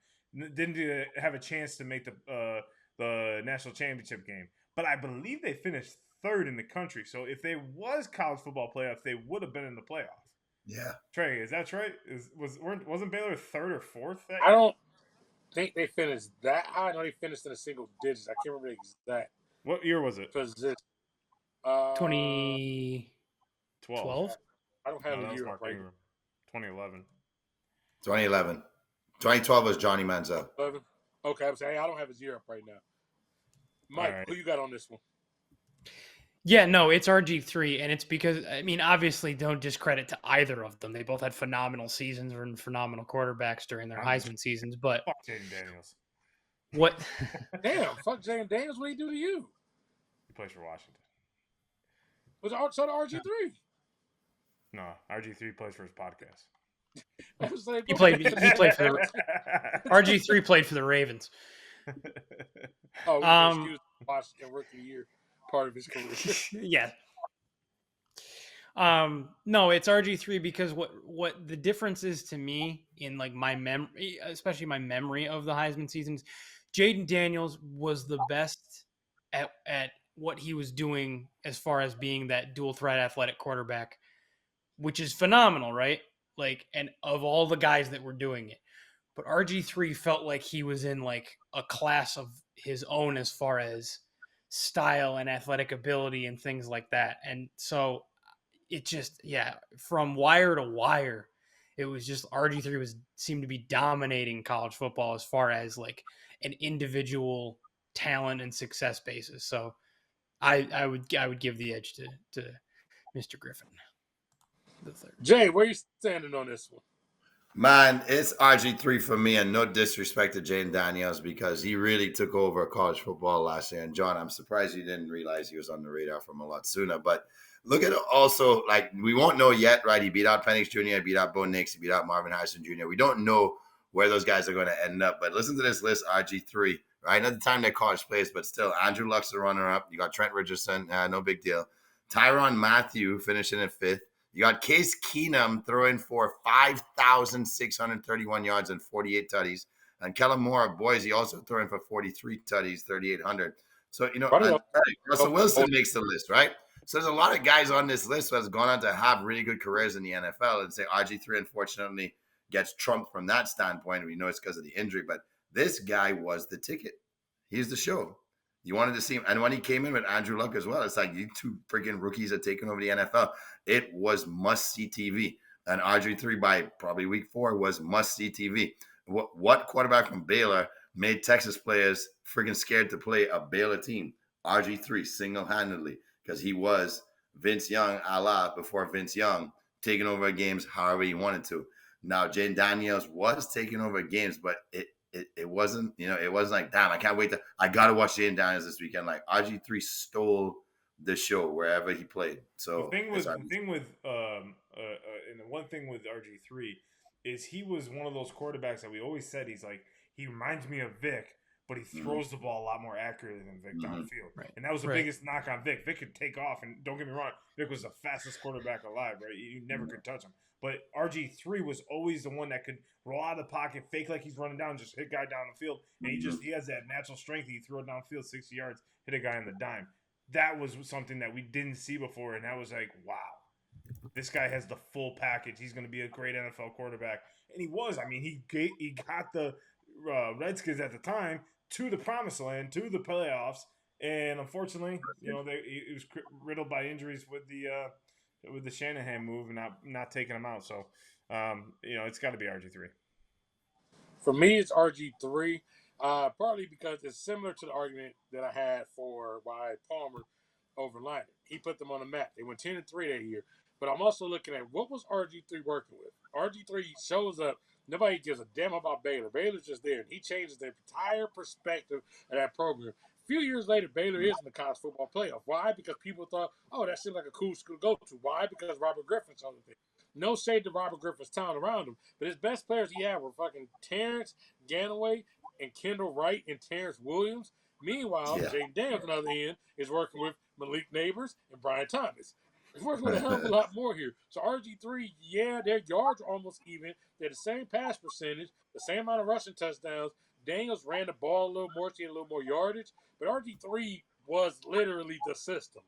Didn't have a chance to make the national championship game. But I believe they finished 3rd in the country. So if they was college football playoffs, they would have been in the playoff. Yeah. Trey, is that right? Wasn't Baylor 3rd or 4th? I don't think they finished that high. I know they finished in the single digits. I can't remember the exact. What year was it? Because this 2012. I don't have No, a that was year Mark right. Ingram. 2011. 2011. 2012 was Johnny Manziel. 11. Okay, I'm saying I don't have his year up right now. Mike, All right. who you got on this one? Yeah, no, it's RG3, and it's because, I mean, obviously don't discredit to either of them. They both had phenomenal seasons and phenomenal quarterbacks during their Heisman seasons, but Fuck Jaden Daniels. what Damn, fuck Jaden Daniels. What did he do to you? He plays for Washington. So did RG3. No, RG3 plays for his podcast. I was like, he played for the RG3 played for the Ravens. Oh, he was Washington Rookie of the Year part of his career. Yeah. No, it's RG3 because what the difference is to me in like my memory, especially my memory of the Heisman seasons, Jaden Daniels was the best at what he was doing as far as being that dual threat athletic quarterback, which is phenomenal, right? Like, and of all the guys that were doing it, but RG3 felt like he was in like a class of his own as far as style and athletic ability and things like that. And so it just, from wire to wire, it was just RG3 seemed to be dominating college football as far as like an individual talent and success basis. So I would give the edge to Mr. Griffin the third. Jay, where you standing on this one? Man, it's RG3 for me, and no disrespect to Jaden Daniels because he really took over college football last year. And John, I'm surprised you didn't realize he was on the radar from a lot sooner. But look at it also, like, we won't know yet, right? He beat out Penix Jr., he beat out Bo Nix, he beat out Marvin Harrison Jr. We don't know where those guys are going to end up. But listen to this list, RG3, right? Not the time they're college players, but still, Andrew Luck's the runner-up. You got Trent Richardson, no big deal. Tyrann Mathieu finishing in 5th. You got Case Keenum throwing for 5,631 yards and 48 tutties. And Kellen Moore of Boise also throwing for 43 tutties, 3,800. So, Russell Wilson makes the list, right? So there's a lot of guys on this list that has gone on to have really good careers in the NFL. And say RG3, unfortunately, gets trumped from that standpoint. We know it's because of the injury. But this guy was the ticket. He's the show. You wanted to see him. And when he came in with Andrew Luck as well, it's like you two freaking rookies are taking over the NFL. It was must-see TV. And RG3 by probably week 4 was must-see TV. What quarterback from Baylor made Texas players freaking scared to play a Baylor team? RG3 single-handedly because he was Vince Young a la before Vince Young taking over games however he wanted to. Now, Jaden Daniels was taking over games, but it wasn't, it wasn't like, damn, I can't wait I got to watch Jaden Daniels this weekend. Like, RG3 stole the show wherever he played. So the one thing with RG3 is he was one of those quarterbacks that we always said he reminds me of Vic, but he throws the ball a lot more accurately than Vic downfield. Right. And that was the biggest knock on Vic. Vic could take off, and don't get me wrong, Vic was the fastest quarterback alive, right? You never could touch him. But RG3 was always the one that could roll out of the pocket, fake like he's running down, just hit a guy down the field. And he has that natural strength. He threw it downfield 60 yards, hit a guy on the dime. That was something that we didn't see before, and that was like, wow. this guy has the full package. He's going to be a great NFL quarterback. And he was. I mean, he got the Redskins at the time to the promised land, to the playoffs. And unfortunately, he was riddled by injuries with the Shanahan move and not taking him out. So, it's got to be RG3. For me, it's RG3, partly because it's similar to the argument that I had for why Palmer over Liner. He put them on the map. They went 10-3 that year. But I'm also looking at what was RG3 working with. RG3 shows up. Nobody gives a damn about Baylor. Baylor's just there. And he changes the entire perspective of that program. A few years later, Baylor is in the college football playoff. Why? Because people thought, oh, that seems like a cool school to go to. Why? Because Robert Griffin's on the thing. No shade to Robert Griffin's talent around him. But his best players he had were fucking Terrence Ganaway and Kendall Wright and Terrence Williams. Meanwhile, Jaden Daniels on the other end is working with Malik Neighbors and Brian Thomas. He's working with a hell of a lot more here. So RG3, their yards are almost even. They're the same pass percentage, the same amount of rushing touchdowns. Daniels ran the ball a little more, so he had a little more yardage. But RG3 was literally the system.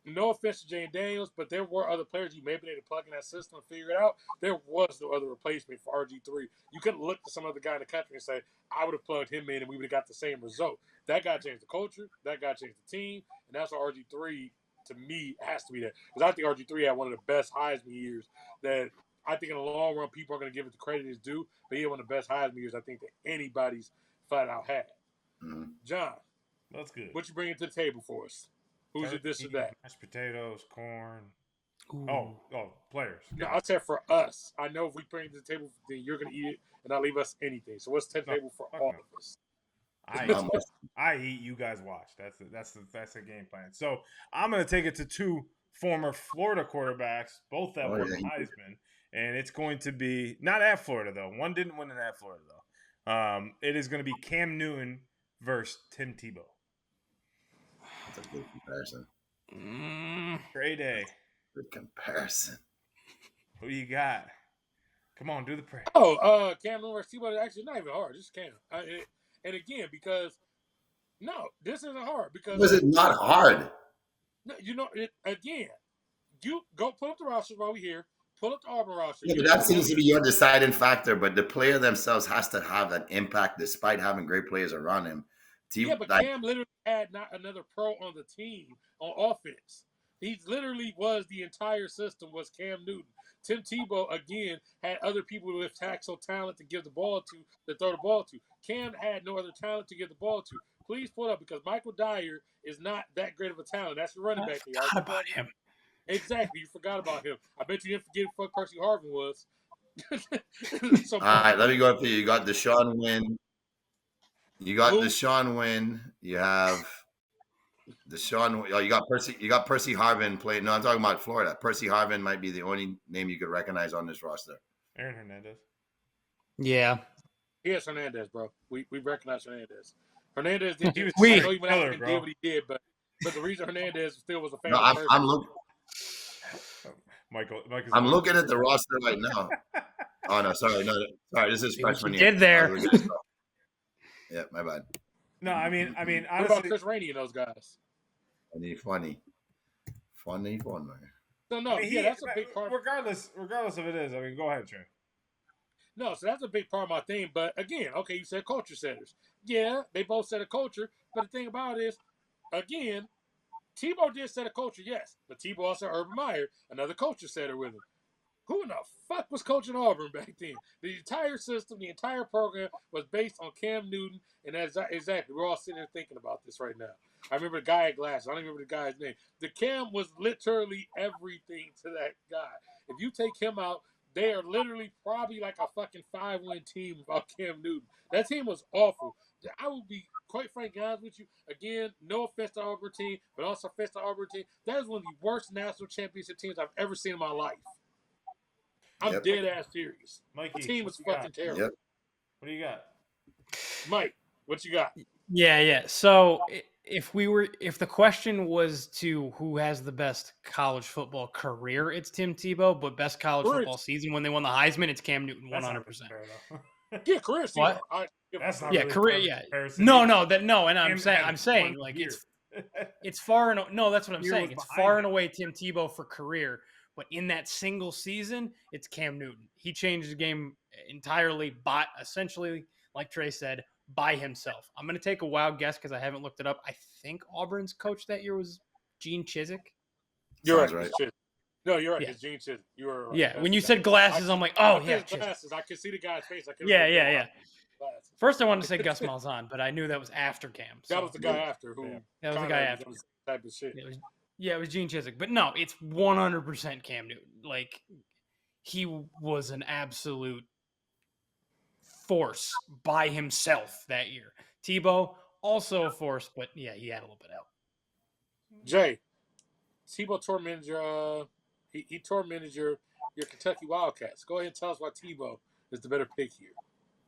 No offense to Jane Daniels, but there were other players you may have been able to plug in that system and figure it out. There was no other replacement for RG3. You couldn't look to some other guy in the country and say, I would have plugged him in and we would have got the same result. That guy changed the culture. That guy changed the team. And that's why RG3, to me, has to be there. Because I think RG3 had one of the best Heisman years that I think in the long run people are going to give it the credit it's due. But he had one of the best Heisman years I think that anybody's flat out had. Mm-hmm. John, that's good. What you bringing to the table for us? Who's it this or that? Mashed potatoes, corn. Ooh. Oh, players. No, I said for us. I know if we bring it to the table, then you're going to eat it and not leave us anything. So what's the table for all of us? I eat, you guys watch. That's the game plan. So I'm going to take it to two former Florida quarterbacks, both that won the Heisman, and it's going to be not at Florida though. One didn't win it at Florida though. It is going to be Cam Newton versus Tim Tebow. That's a good comparison. Great day. Good comparison. Who do you got? Come on, do the prayer. Cam Newton versus Tebow is actually not even hard. Just Cam. And again, because this isn't hard. Because was it not hard? No, again, you go pull up the rosters while we're here. Pull up the Auburn roster. Yeah, but that seems to be your deciding factor. But the player themselves has to have an impact despite having great players around him. Cam literally had not another pro on the team on offense. He literally was the entire system was Cam Newton. Tim Tebow, again, had other people with tackle talent to give the ball to throw the ball to. Cam had no other talent to give the ball to. Please pull up because Michael Dyer is not that great of a talent. That's the running back. I forgot about him. Exactly. You forgot about him. I bet you didn't forget who fuck Percy Harvin was. All right, let me go up to you. You got Deshaun Wynn. Deshaun Wynn. You have Deshaun. Oh, you got Percy. You got Percy Harvin playing. No, I'm talking about Florida. Percy Harvin might be the only name you could recognize on this roster. Aaron Hernandez. Yeah. Yes, Hernandez, bro. We recognize Hernandez. Hernandez did. He was I know he went out and did what he did, but the reason Hernandez still was a fan. No, I'm looking. Michael. I'm looking at the roster right now. Oh no, sorry. This is freshman year. Did there? Yeah, my bad. No, I mean, honestly, what about Chris Rainey and those guys? Funny. So no, I mean, that's a big part. Regardless of it is. I mean, go ahead, Trey. No, so that's a big part of my thing. But again, okay, you said culture setters. Yeah, they both set a culture. But the thing about it is, again, Tebow did set a culture, yes. But Tebow also had Urban Meyer, another culture setter with him. Who in the fuck was coaching Auburn back then? The entire system, the entire program was based on Cam Newton. And that's exactly, we're all sitting there thinking about this right now. I remember the guy at glasses. I don't even remember the guy's name. The Cam was literally everything to that guy. If you take him out, they are literally probably like a fucking 5-win team without Cam Newton. That team was awful. I will be quite frankly honest with you. Again, no offense to Auburn team, but also offense to Auburn team. That is one of the worst national championship teams I've ever seen in my life. I'm dead ass serious. Mikey, the team was fucking terrible. Yep. What do you got? Mike, what you got? Yeah. So if the question was to who has the best college football career, it's Tim Tebow, but best college football season when they won the Heisman, it's Cam Newton, 100%. Yeah, career season. What? That's not really career. Yeah. Comparison. No, and I'm saying like year. it's far and no, that's what I'm saying. It's far and him. away Tim Tebow for career, But in that single season, it's Cam Newton. He changed the game entirely, essentially, like Trey said, by himself. I'm going to take a wild guess because I haven't looked it up. I think Auburn's coach that year was Gene Chizik. You're Sounds right. right. No, you're right. Yeah. It's Gene Chizik. You were right. Yeah, That's when you the said glasses, I'm like, oh, yeah, Chizik. glasses. I could see the guy's face. I couldn't Yeah, remember yeah. glasses. First, I wanted to say Gus Malzahn, but I knew that was after Cam. That was the guy after who. Yeah, that was the guy after. Type of shit. It was Gene Chizik. But no, it's 100% Cam Newton. Like, he was an absolute force by himself that year. Tebow, also a force, but yeah, he had a little bit out. Jay, Tebow tormented your he tormented your Kentucky Wildcats. Go ahead and tell us why Tebow is the better pick here.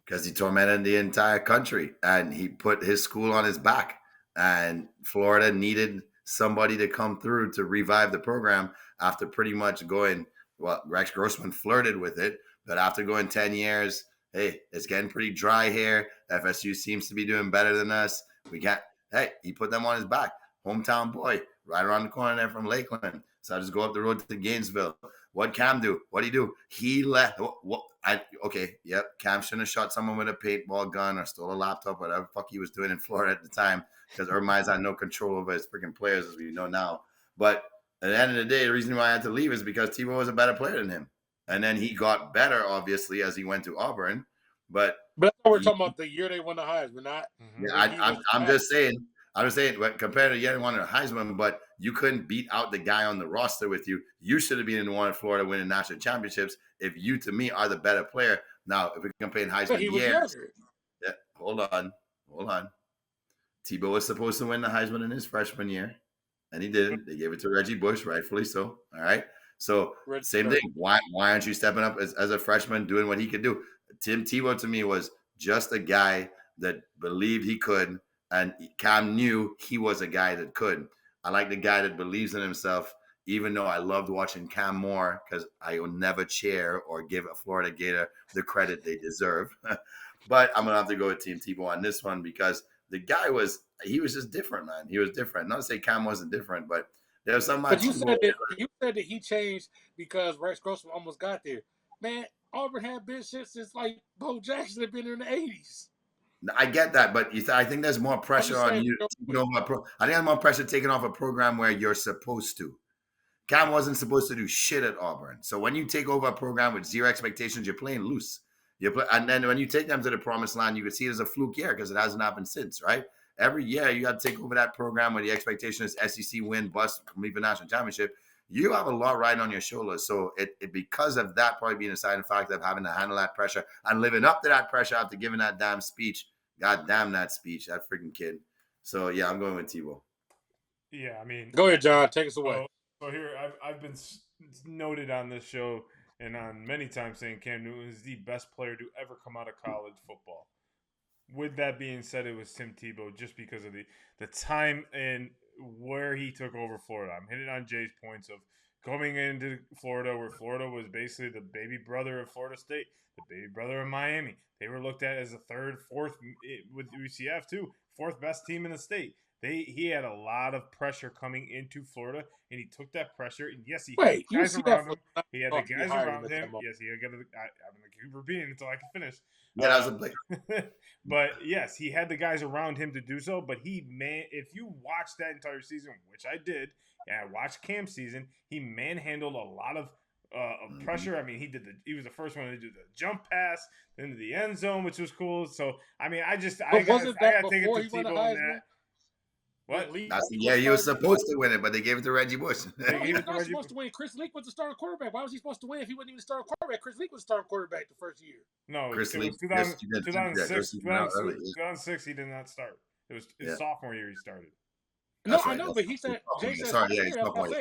Because he tormented the entire country and he put his school on his back. And Florida needed somebody to come through to revive the program after pretty much going, well, Rex Grossman flirted with it, but after going 10 years, hey, it's getting pretty dry here. FSU seems to be doing better than us. He put them on his back. Hometown boy, right around the corner there from Lakeland. So I just go up the road to Gainesville. What'd Cam do? What'd he do? He left. Cam shouldn't have shot someone with a paintball gun or stole a laptop, whatever the fuck he was doing in Florida at the time, because Urban Meyer's had no control over his freaking players, as we know now. But at the end of the day, the reason why I had to leave is because Tebow was a better player than him. And then he got better, obviously, as he went to Auburn. But I thought we're talking about the year they won the Heisman, not. Yeah, I'm just saying. Compared to the year they won the Heisman, but you couldn't beat out the guy on the roster with you. You should have been in the one in Florida winning national championships if you, to me, are the better player. Now, if we're comparing Heisman years, hold on. Tebow was supposed to win the Heisman in his freshman year, and he didn't. They gave it to Reggie Bush, rightfully so. All right. So same thing. Why aren't you stepping up as a freshman doing what he could do? Tim Tebow to me was just a guy that believed he could, and Cam knew he was a guy that could. I like the guy that believes in himself, even though I loved watching Cam more because I will never cheer or give a Florida Gator the credit they deserve. But I'm going to have to go with Team Tebow on this one because the guy was just different, man. He was different. Not to say Cam wasn't different, but there was something. But you said that he changed because Rex Grossman almost got there. Man, Auburn had been shit since like Bo Jackson had been there in the 80s. I get that, but I think there's more pressure on you. I think there's more pressure taken off a program where you're supposed to. Cam wasn't supposed to do shit at Auburn. So when you take over a program with zero expectations, you're playing loose. And then when you take them to the promised land, you can see it as a fluke year because it hasn't happened since, right? Every year you got to take over that program where the expectation is SEC win, bust, complete the national championship. You have a lot riding on your shoulders. So it because of that probably being a deciding factor of having to handle that pressure and living up to that pressure after giving that damn speech. God damn that speech, that freaking kid. So, yeah, I'm going with Tebow. Yeah, I mean. Go ahead, John. Take us away. So here, I've been noted on this show and on many times saying Cam Newton is the best player to ever come out of college football. With that being said, it was Tim Tebow just because of the time and where he took over Florida. I'm hitting on Jay's points of coming into Florida where Florida was basically the baby brother of Florida State, the baby brother of Miami. They were looked at as the third, fourth, with UCF too, fourth best team in the state. He had a lot of pressure coming into Florida, and he took that pressure. And yes, he had guys around him. He had the guys around him. Yes, he had. I'm going to keep repeating until I can finish. Yeah, that was a play. But yes, he had the guys around him to do so. But if you watch that entire season, which I did, and I watched Cam's season, he manhandled a lot of pressure. I mean, he was the first one to do the jump pass into the end zone, which was cool. So I mean, I got to take it to Tebow on that. What? That's the year he was supposed to win it, but they gave it to Reggie Bush. He was supposed to win. Chris Leak was the starting quarterback. Why was he supposed to win if he wasn't even the starting quarterback? Chris Leak was the starting quarterback the first year. No, Chris it Leak, was 2006, he did not start. It was his sophomore year he started. No, I know, but he said, Jay said, sorry,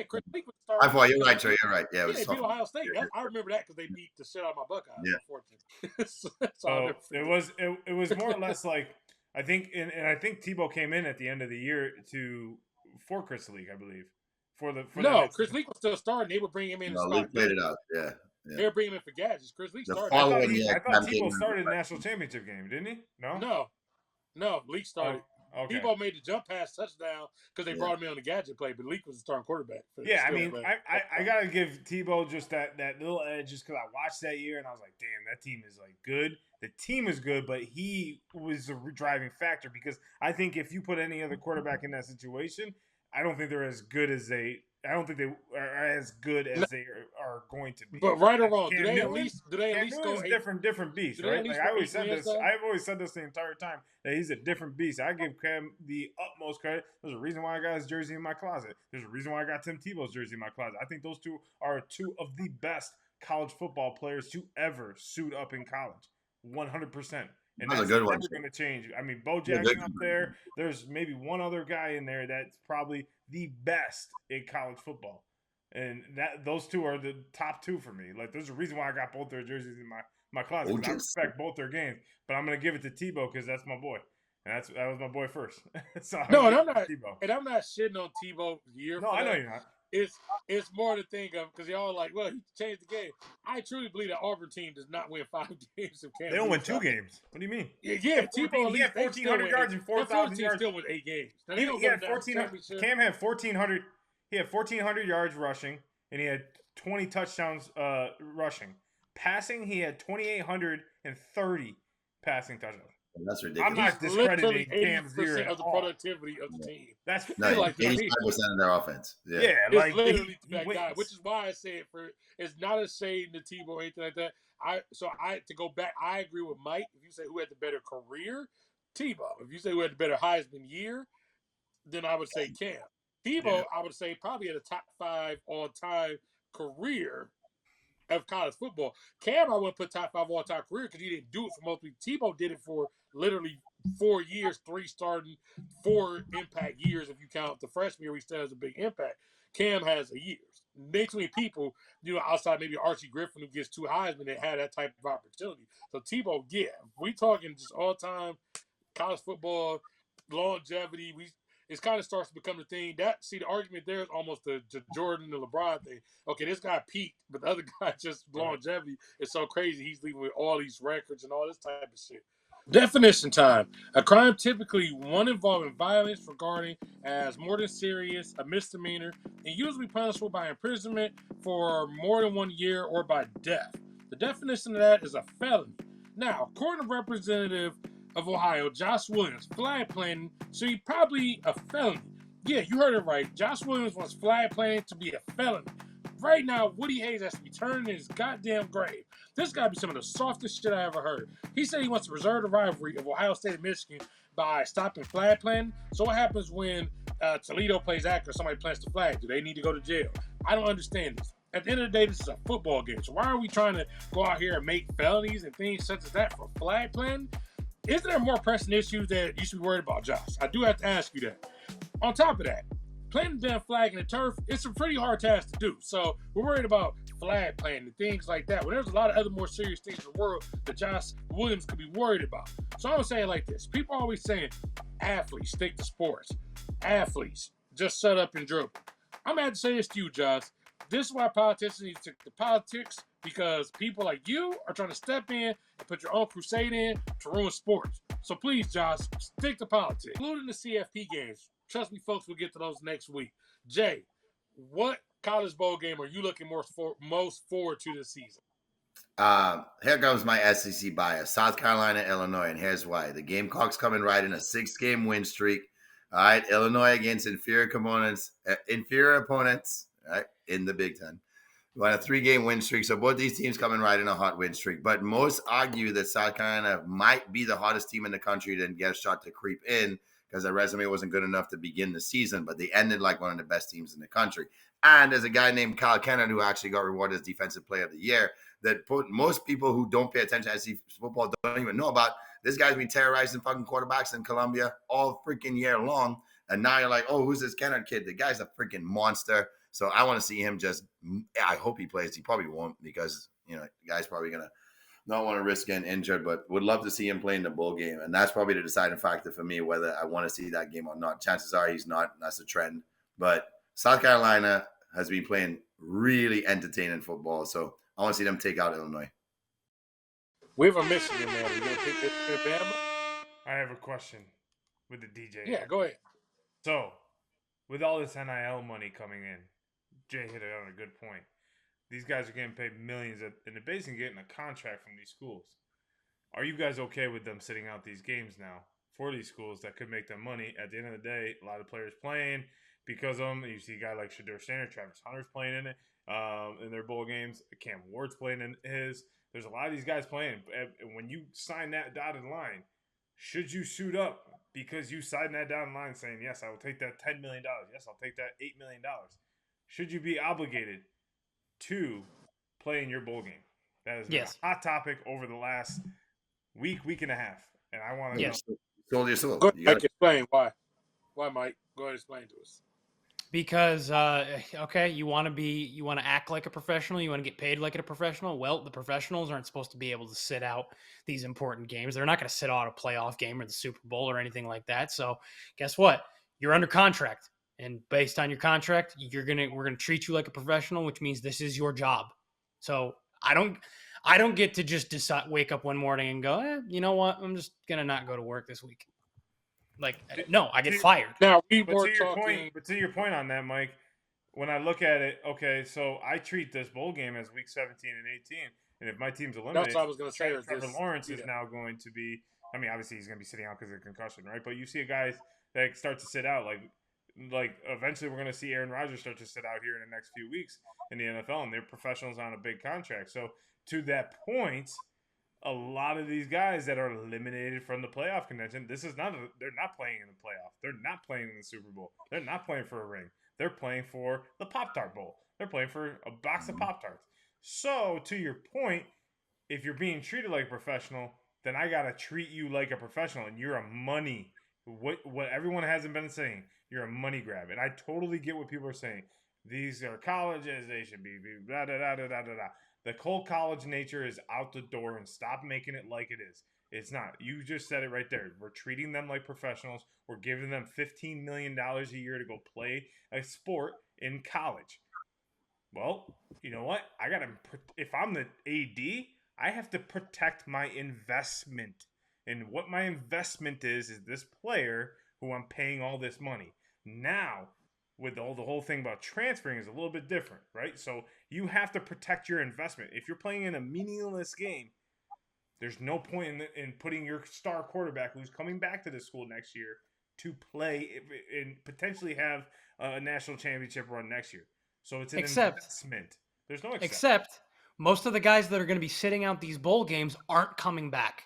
Chris Leak was the starting. I thought you're right, Trey. You're right. Yeah, they beat Ohio State. I remember that because they beat the shit out of my Buckeyes. Yeah. So it was more or less like I think, and I think Tebow came in at the end of the year for Chris Leak, I believe. Chris Leak was still starting. They would bring him in. No, Leak played it out. Yeah. They were bringing him in for gadgets. Chris Leak started. I thought Tebow started the national championship game, didn't he? No. Leak started. Okay. Tebow made the jump pass touchdown because they brought him in on the gadget play, but Leak was the starting quarterback. Yeah, I mean, I gotta give Tebow just that little edge, just because I watched that year and I was like, damn, that team is like good. The team is good, but he was the driving factor, because I think if you put any other quarterback in that situation, I don't think they're as good as they. I don't think they are as good as they are going to be. But right or wrong, Cam do they at Newton- least Cam go Newton's 8? different beast, Do they right? at least Like go I always 8 said wins, this. though? I've always said this the entire time, that he's a different beast. I give Cam the utmost credit. There's a reason why I got his jersey in my closet. There's a reason why I got Tim Tebow's jersey in my closet. I think those two are two of the best college football players to ever suit up in college. 100%. And That's a that's good one. never going to change. I mean, Bo Yeah, Jackson up there. There's maybe one other guy in there that's probably the best in college football. And those two are the top two for me. Like, there's a reason why I got both their jerseys in my closet, because I respect both their games. But I'm gonna give it to Tebow because that's my boy, and that was my boy first. So No, and I'm not shitting on Tebow year. No, I know you're not. It's more to think of, because y'all are like, well, he changed the game. I truly believe that Auburn team does not win 5 games if Cam. They don't win 2 games. What do you mean? Yeah, Tebow. He had 1,400 yards and 4,000 yards. Still with 8 games. Now, He had 1,400. Cam had 1,400. He had 1,400 yards rushing, and he had 20 touchdowns rushing. Passing, he had 2,830 passing touchdowns. That's ridiculous. I'm not discrediting Cam's year of the productivity of the team. That's like 85% of their offense. Yeah, it's like literally that guy, which is why I say it's not a shade to Tebow or anything like that. To go back, I agree with Mike. If you say who had the better career, Tebow. If you say who had the better Heisman year, then I would say Cam. Tebow, I would say probably had a top 5 all-time career of college football. Cam, I wouldn't put top 5 all-time career because he didn't do it for most people. Tebow did it for literally 4 years, 3 starting, 4 impact years if you count the freshman year. He still has a big impact. Cam has a years. Next many people, outside maybe Archie Griffin, who gets 2 Heisman, that had that type of opportunity. So Tebow, we talking just all-time college football longevity. It kind of starts to become the thing. The argument there is almost the Jordan and LeBron thing. Okay, this guy peaked, but the other guy just longevity is so crazy. He's leaving with all these records and all this type of shit. Definition time. A crime typically one involving violence regarding as more than serious, a misdemeanor, and usually punishable by imprisonment for more than 1 year or by death. The definition of that is a felony. Now, according to Representative of Ohio, Josh Williams, flag planting, so he probably a felony. Yeah, you heard it right. Josh Williams wants flag planting to be a felony. Right now, Woody Hayes has to be turned in his goddamn grave. This got to be some of the softest shit I ever heard. He said he wants to preserve the rivalry of Ohio State and Michigan by stopping flag planting. So what happens when Toledo plays Akron, somebody plants the flag? Do they need to go to jail? I don't understand this. At the end of the day, this is a football game. So why are we trying to go out here and make felonies and things such as that for flag planting? Isn't there more pressing issues that you should be worried about, Josh? I do have to ask you that. On top of that, planting the damn flag in the turf, it's a pretty hard task to do. So we're worried about flag planting and things like that. Well, there's a lot of other more serious things in the world that Josh Williams could be worried about. So I'm going to say it like this. People are always saying, athletes, stick to sports. Athletes, just shut up and dribble. I'm going to have to say this to you, Josh. This is why politicians need to stick to politics, because people like you are trying to step in and put your own crusade in to ruin sports. So please, Josh, stick to politics. Including the CFP games. Trust me, folks, we'll get to those next week. Jay, what college bowl game are you looking most forward to this season? Here comes my SEC bias. South Carolina, Illinois, and here's why. The Gamecocks coming right in a 6-game win streak. All right, Illinois against inferior opponents, right, in the Big Ten. We want a 3-game win streak. So both these teams coming right in a hot win streak. But most argue that South Carolina might be the hottest team in the country to get a shot to creep in, because their resume wasn't good enough to begin the season, but they ended like one of the best teams in the country. And there's a guy named Kyle Kennard who actually got rewarded as Defensive Player of the Year that most people who don't pay attention to SEC football don't even know about. This guy's been terrorizing fucking quarterbacks in Columbia all freaking year long. And now you're like, oh, who's this Kennard kid? The guy's a freaking monster. So I want to see him I hope he plays. He probably won't, because, the guy's probably going to not want to risk getting injured, but would love to see him play in the bowl game. And that's probably the deciding factor for me, whether I want to see that game or not. Chances are he's not. That's a trend. But South Carolina has been playing really entertaining football. So I want to see them take out Illinois. We have a Michigan, man. Are you going to pick Alabama? I have a question. with the DJ. Yeah, go ahead. So, with all this NIL money coming in, Jay hit it on a good point. These guys are getting paid millions, and they're basically getting a contract from these schools. Are you guys okay with them sitting out these games now for these schools that could make them money? At the end of the day, a lot of players playing because of them. You see a guy like Shedeur Sanders, Travis Hunter's playing in it in their bowl games. Cam Ward's playing in his. There's a lot of these guys playing. And when you sign that dotted line, should you suit up because you signed that dotted line saying, yes, I will take that $10 million. Yes, I'll take that $8 million. Should you be obligated to play in your bowl game? That has been a hot topic over the last week and a half. And I want to know. Sold your soul. Go ahead, Mike, explain why. Why, Mike? Go ahead and explain to us. Because okay, you want to act like a professional, you want to get paid like a professional. Well, the professionals aren't supposed to be able to sit out these important games. They're not going to sit out a playoff game or the Super Bowl or anything like that. So, guess what? You're under contract, and based on your contract, we're gonna treat you like a professional, which means this is your job. So I don't get to just decide, wake up one morning and go, you know what? I'm just gonna not go to work this week. Like, no, I get fired. Now, but to your point on that, Mike, when I look at it, okay, so I treat this bowl game as week 17 and 18, and if my team's eliminated, that's what I was going to say. Trevor Lawrence is now going to be, I mean, obviously he's going to be sitting out because of concussion, right? But you see a guy that starts to sit out, like eventually we're going to see Aaron Rodgers start to sit out here in the next few weeks in the NFL, and they're professionals on a big contract. So to that point, a lot of these guys that are eliminated from the playoff contention, they're not playing in the playoff. They're not playing in the Super Bowl. They're not playing for a ring. They're playing for the Pop-Tart Bowl. They're playing for a box of Pop-Tarts. So, to your point, if you're being treated like a professional, then I got to treat you like a professional, and you're a money. What everyone hasn't been saying, you're a money grab. And I totally get what people are saying. These are colleges. They should be blah, da, da, da, da, da, da. The whole college nature is out the door, and stop making it like it is. It's not. You just said it right there. We're treating them like professionals. We're giving them $15 million a year to go play a sport in college. Well, you know what? If I'm the AD, I have to protect my investment. And what my investment is this player who I'm paying all this money. Now, with the whole thing about transferring is a little bit different, right? So you have to protect your investment. If you're playing in a meaningless game, there's no point in putting your star quarterback who's coming back to the school next year to play and potentially have a national championship run next year. So it's an investment. There's no except most of the guys that are going to be sitting out these bowl games aren't coming back.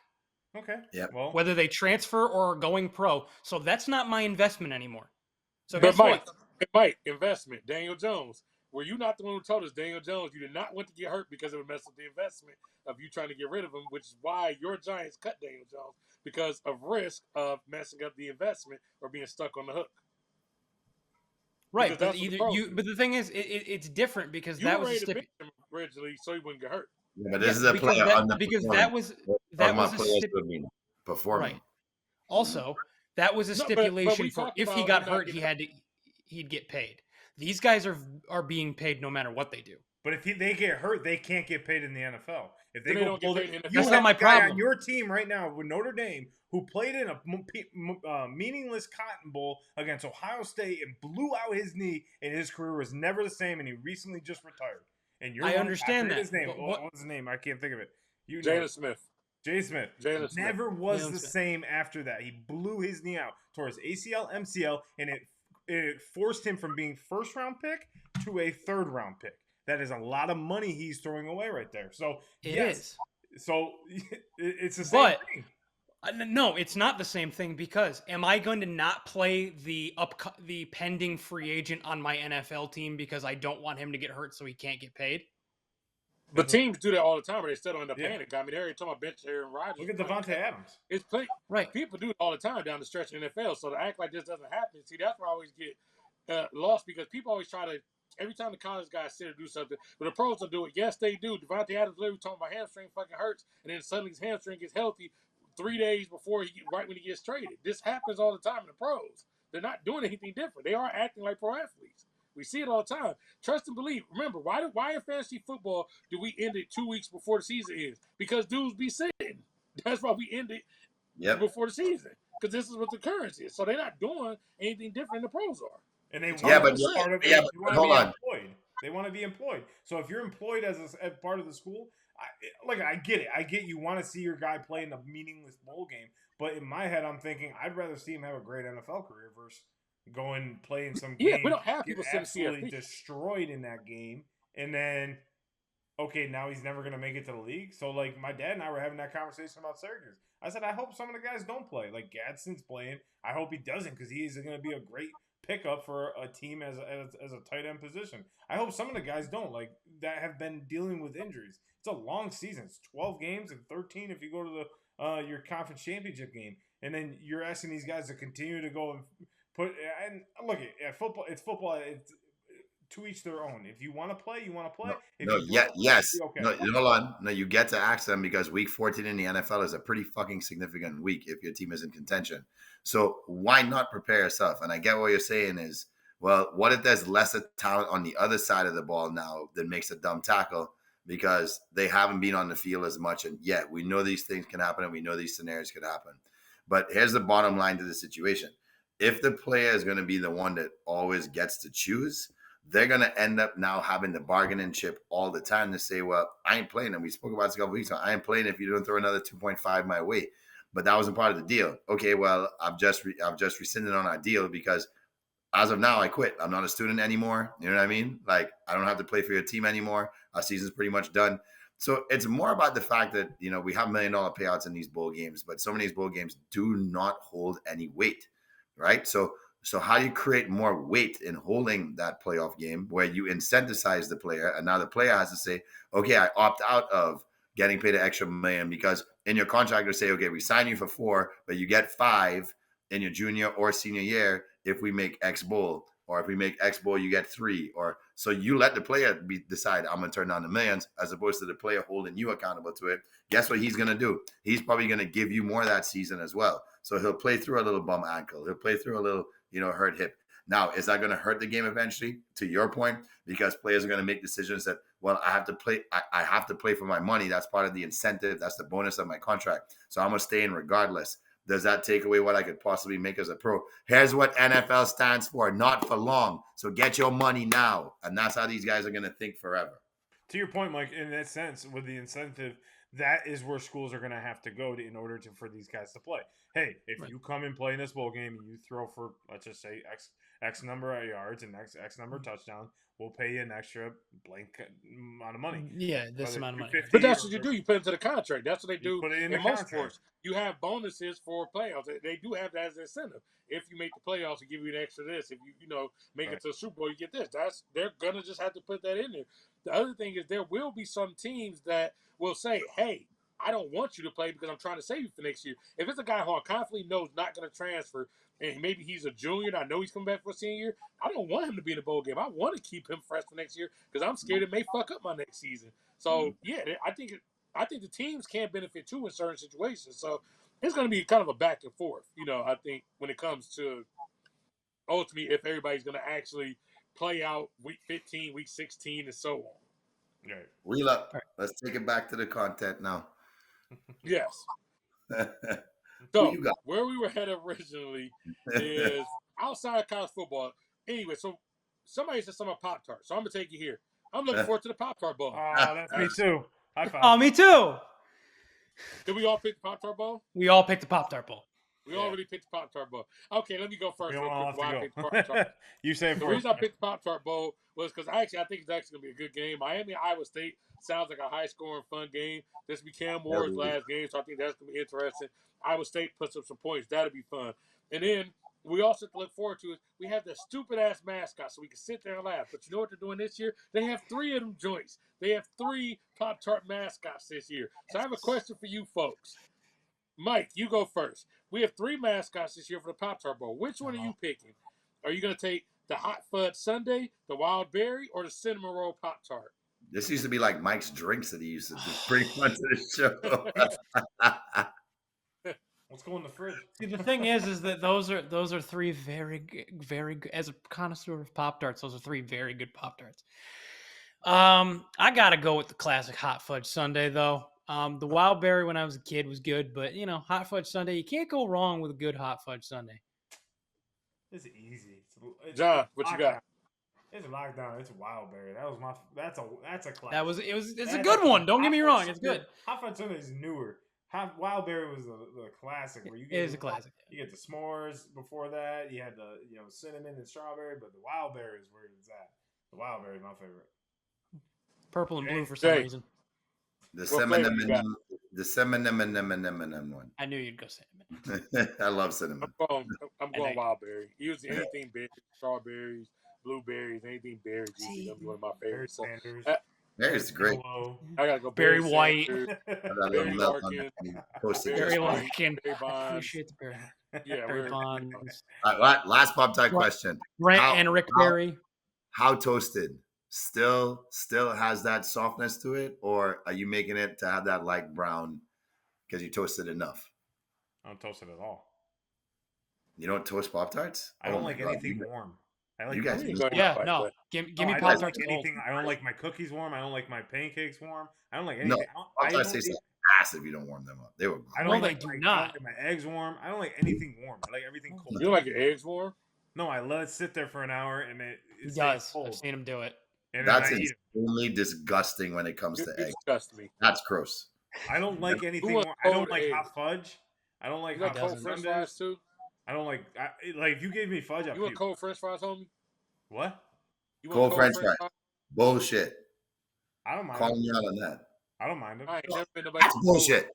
Okay. Yeah. Well, whether they transfer or are going pro. So that's not my investment anymore. So but Mike, investment. Daniel Jones. Were you not the one who told us, Daniel Jones, you did not want to get hurt because it would mess up the investment of you trying to get rid of him, which is why your Giants cut Daniel Jones because of risk of messing up the investment or being stuck on the hook. Right, but the thing is, it's different because you that were was ready to bench him originally so he wouldn't get hurt. Yeah, but this is a player because that was a performing. Right. Also, that was a stipulation for if he got hurt, he'd get paid. These guys are being paid no matter what they do. But if they get hurt, they can't get paid in the NFL. If they don't get paid in the NFL, that's not my problem. On your team right now with Notre Dame, who played in a meaningless Cotton Bowl against Ohio State and blew out his knee, and his career was never the same, and he recently just retired. And I understand that. His name. What's his name? I can't think of it. Jalen Smith. Jay Smith. Never was the same after that. He blew his knee out, tore his ACL, MCL, and it forced him from being first-round pick to a third-round pick. That is a lot of money he's throwing away right there. So it is. So it's the same thing. No, it's not the same thing because am I going to not play the pending free agent on my NFL team because I don't want him to get hurt so he can't get paid? But teams do that all the time, but they still don't end up paying it. I mean, they're already talking about bench Aaron Rodgers. Look at Devontae Adams. It's plenty. Right. People do it all the time down the stretch in the NFL. So to act like this doesn't happen, see, that's where I always get lost because people always try to, every time the college guys sit and do something, but the pros will do it. Yes, they do. Devontae Adams literally talking about hamstring fucking hurts, and then suddenly his hamstring gets healthy 3 days before right when he gets traded. This happens all the time in the pros. They're not doing anything different. They are acting like pro athletes. We see it all the time. Trust and believe. Remember, why in fantasy football do we end it 2 weeks before the season ends? Because dudes be sitting. That's why we end it before the season. because this is what the currency is. So they're not doing anything different than the pros are. And they want Yeah, to but be part of it. yeah, They but want to hold be on. employed. They want to be employed. So if you're employed as part of the school, I get it. I get you want to see your guy play in a meaningless bowl game. But in my head, I'm thinking I'd rather see him have a great NFL career versus go and play in some Yeah, game, we don't have get people sitting absolutely CFP. destroyed in that game, and then okay, now he's never gonna make it to the league. So like my dad and I were having that conversation about Syracuse. I said I hope some of the guys don't play. Like Gadsden's playing. I hope he doesn't because he's gonna be a great pickup for a team as a tight end position. I hope some of the guys don't like that have been dealing with injuries. It's a long season. It's 12 games and 13 if you go to the your conference championship game, and then you're asking these guys to continue to go and put. And look at football. It's football. It's to each their own. If you want to play, you want to play. Yes. Okay. No, hold on. No, you get to ask them because week 14 in the NFL is a pretty fucking significant week if your team is in contention. So why not prepare yourself? And I get what you're saying is, well, what if there's lesser talent on the other side of the ball now that makes a dumb tackle because they haven't been on the field as much? And yet we know these things can happen and we know these scenarios can happen. But here's the bottom line to the situation. If the player is going to be the one that always gets to choose, they're going to end up now having the bargaining chip all the time to say, well, I ain't playing. And we spoke about this a couple weeks ago. I ain't playing if you don't throw another 2.5 my way. But that wasn't part of the deal. Okay, well, I've just rescinded on our deal because as of now, I quit. I'm not a student anymore. You know what I mean? Like, I don't have to play for your team anymore. Our season's pretty much done. So it's more about the fact that, you know, we have $1 million payouts in these bowl games, but some of these bowl games do not hold any weight, right? So how do you create more weight in holding that playoff game where you incentivize the player and now the player has to say, okay, I opt out of getting paid an extra $1 million because in your contract they say, okay, we sign you for 4, but you get 5 in your junior or senior year if we make X bowl, or if we make X bowl, you get 3. Or so you let the player decide I'm going to turn down the millions as opposed to the player holding you accountable to it. Guess what he's going to do? He's probably going to give you more that season as well. So he'll play through a little bum ankle. He'll play through a little, hurt hip. Now, is that going to hurt the game eventually? To your point, because players are going to make decisions that, well, I have to play. I have to play for my money. That's part of the incentive. That's the bonus of my contract. So I'm going to stay in regardless. Does that take away what I could possibly make as a pro? Here's what NFL stands for, not for long. So get your money now. And that's how these guys are going to think forever. To your point, Mike, in that sense, with the incentive, that is where schools are going to have to go in order for these guys to play. Hey, if you come and play in this bowl game and you throw for, let's just say, X number of yards and X number of touchdowns, we'll pay you an extra blank amount of money. Yeah, this amount of money. But that's what you do. You put it into the contract. That's what they do in most sports. You have bonuses for playoffs. They do have that as an incentive. If you make the playoffs, we give you an extra this. If you make it to the Super Bowl, you get this. They're gonna just have to put that in there. The other thing is there will be some teams that will say, "Hey, I don't want you to play because I'm trying to save you for next year." If it's a guy who I confidently knows not going to transfer, and maybe he's a junior and I know he's coming back for a senior year, I don't want him to be in the bowl game. I want to keep him fresh for next year because I'm scared it may fuck up my next season. So, yeah, I think the teams can benefit too in certain situations. So it's going to be kind of a back and forth, I think, when it comes to ultimately if everybody's going to actually play out week 15, week 16, and so on. Right. Wheel up. Right. Let's take it back to the content now. Yes. So where we were headed originally is outside of college football. Anyway, so somebody said something about Pop-Tart. So I'm going to take you here. I'm looking forward to the Pop-Tart Bowl. Oh, that's me too. High five. Oh, me too. Did we all pick the Pop-Tart Bowl? We all picked the Pop-Tart Bowl. We already picked the Pop-Tart Bowl. Okay, let me go first. Why I picked the Pop-Tart. You say the reason I picked the Pop-Tart Bowl was because I think it's actually going to be a good game. Miami, Iowa State sounds like a high-scoring, fun game. This will be Cam Ward's last game, so I think that's going to be interesting. Iowa State puts up some points. That'll be fun. And then we also have to look forward to is we have the stupid-ass mascot, so we can sit there and laugh. But you know what they're doing this year? They have 3 of them joints. They have 3 Pop-Tart mascots this year. So I have a question for you folks. Mike, you go first. We have 3 mascots this year for the Pop-Tart Bowl. Which one are you picking? Are you going to take the Hot Fudge Sundae, the Wild Berry, or the Cinnamon Roll Pop-Tart? This used to be like Mike's drinks that he used to bring onto the show. Let's go in the fridge. See, the thing is that those are 3 very good. As a connoisseur of Pop-Tarts, those are 3 very good Pop-Tarts. I gotta go with the classic Hot Fudge Sundae though. The wild berry when I was a kid was good, but hot fudge sundae, you can't go wrong with a good hot fudge sundae. It's easy. It's John, what you got? lockdown. It's lockdown. It's wild berry. That was my. That's a classic. It's a good one. Don't get me wrong. It's good. Hot fudge sundae is newer. Wild berry was the classic where you It get is a classic. You get the s'mores before that. You had the cinnamon and strawberry, but the wild berry is where it's at. The wild berry is my favorite. Purple and blue for some reason. The flavor you got? cinnamon one. I knew you'd go cinnamon. I love cinnamon. I'm going wild berry. Use anything berry, strawberries, blueberries, anything berry juice is gonna be one of my favorites. So, Berry's great. I gotta go Berry white. Berry Larkin. Berry Larkin. Berry Bonds. Appreciate the berry. Yeah, Berry Bonds. All right, last Pop-Tart question. Brent and Rick Berry. How toasted? Still has that softness to it, or are you making it to have that light brown because you toasted enough? I don't toast it at all. You don't toast Pop-Tarts? I don't like anything warm. I like you guys. No. Give me Pop-Tarts cold. I don't like my cookies warm. I don't like my pancakes warm. I don't like anything. No, Pop-Tarts taste like ass if you don't warm them up. They were. I don't they do not. I don't like my eggs warm. I don't like anything warm. I like everything cold. You don't like your eggs warm? No, I let it sit there for an hour and it does. cold. I've seen him do it. And that's extremely disgusting when it comes to eggs. Disgust me. That's gross. I don't like anything warm. I don't like hot fudge. I don't like hot cold French fries too. I don't like if you gave me fudge. You want cold French fries, homie? What? You want cold French fries? Bullshit. I don't mind. Calling me out on that. I don't mind them. That's bullshit.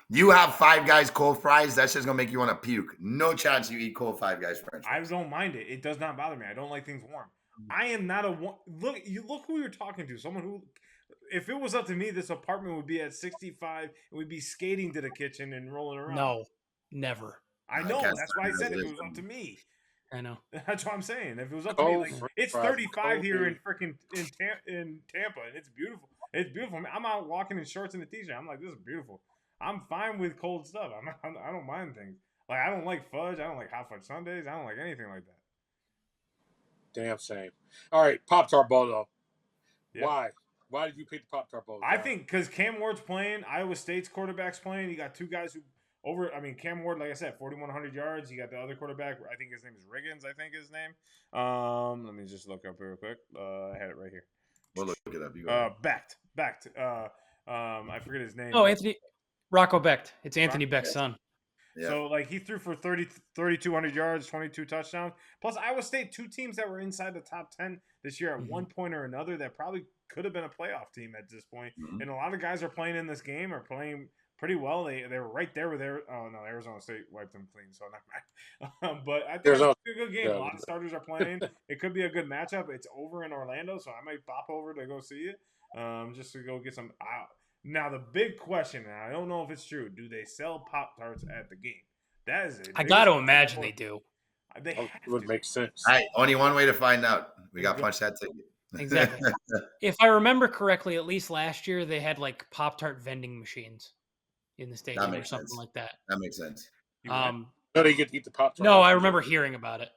You have Five Guys cold fries. That's just gonna make you want to puke. No chance you eat cold Five Guys French fries. I don't mind it. It does not bother me. I don't like things warm. I am not a look who you're talking to. Someone who, if it was up to me, this apartment would be at 65 and we'd be skating to the kitchen and rolling around. No, never. I know. That's why I said if it was up to me. I know. That's what I'm saying. If it was up to me, like it's 35 here in freaking in Tampa, and it's beautiful. It's beautiful. I'm out walking in shorts and a t-shirt. I'm like, this is beautiful. I'm fine with cold stuff. I don't mind things. Like I don't like fudge. I don't like hot fudge sundaes. I don't like anything like that. Damn shame. All right, Pop-Tart Bowl though. Yep. Why? Why did you pick the Pop-Tart Bowl? I think because Cam Ward's playing, Iowa State's quarterback's playing. You got two guys who Cam Ward, like I said, 4,100 yards. You got the other quarterback. I think his name is Riggins. I think his name. Let me just look up real quick. I had it right here. We'll look it up. You Becht. I forget his name. Oh, Rocco Becht. It's Anthony Becht's son. Yeah. So, he threw for 3,200 yards, 22 touchdowns. Plus, Iowa State, two teams that were inside the top 10 this year at one point or another that probably could have been a playoff team at this point. Mm-hmm. And a lot of guys are playing in this game are playing pretty well. They were right there with Arizona State wiped them clean, so not bad. But I think it's a good game. A lot of starters are playing. It could be a good matchup. It's over in Orlando, so I might pop over to go see it just to go get some out. Now, the big question, and I don't know if it's true, do they sell Pop-Tarts at the game? That is it. I got to imagine they do. It would make sense. Only one way to find out. We got to punch that ticket. Exactly. If I remember correctly, at least last year, they had Pop-Tart vending machines in the stadium or something like that. That makes sense. No, you get to eat the Pop-Tart. No, I remember hearing about it.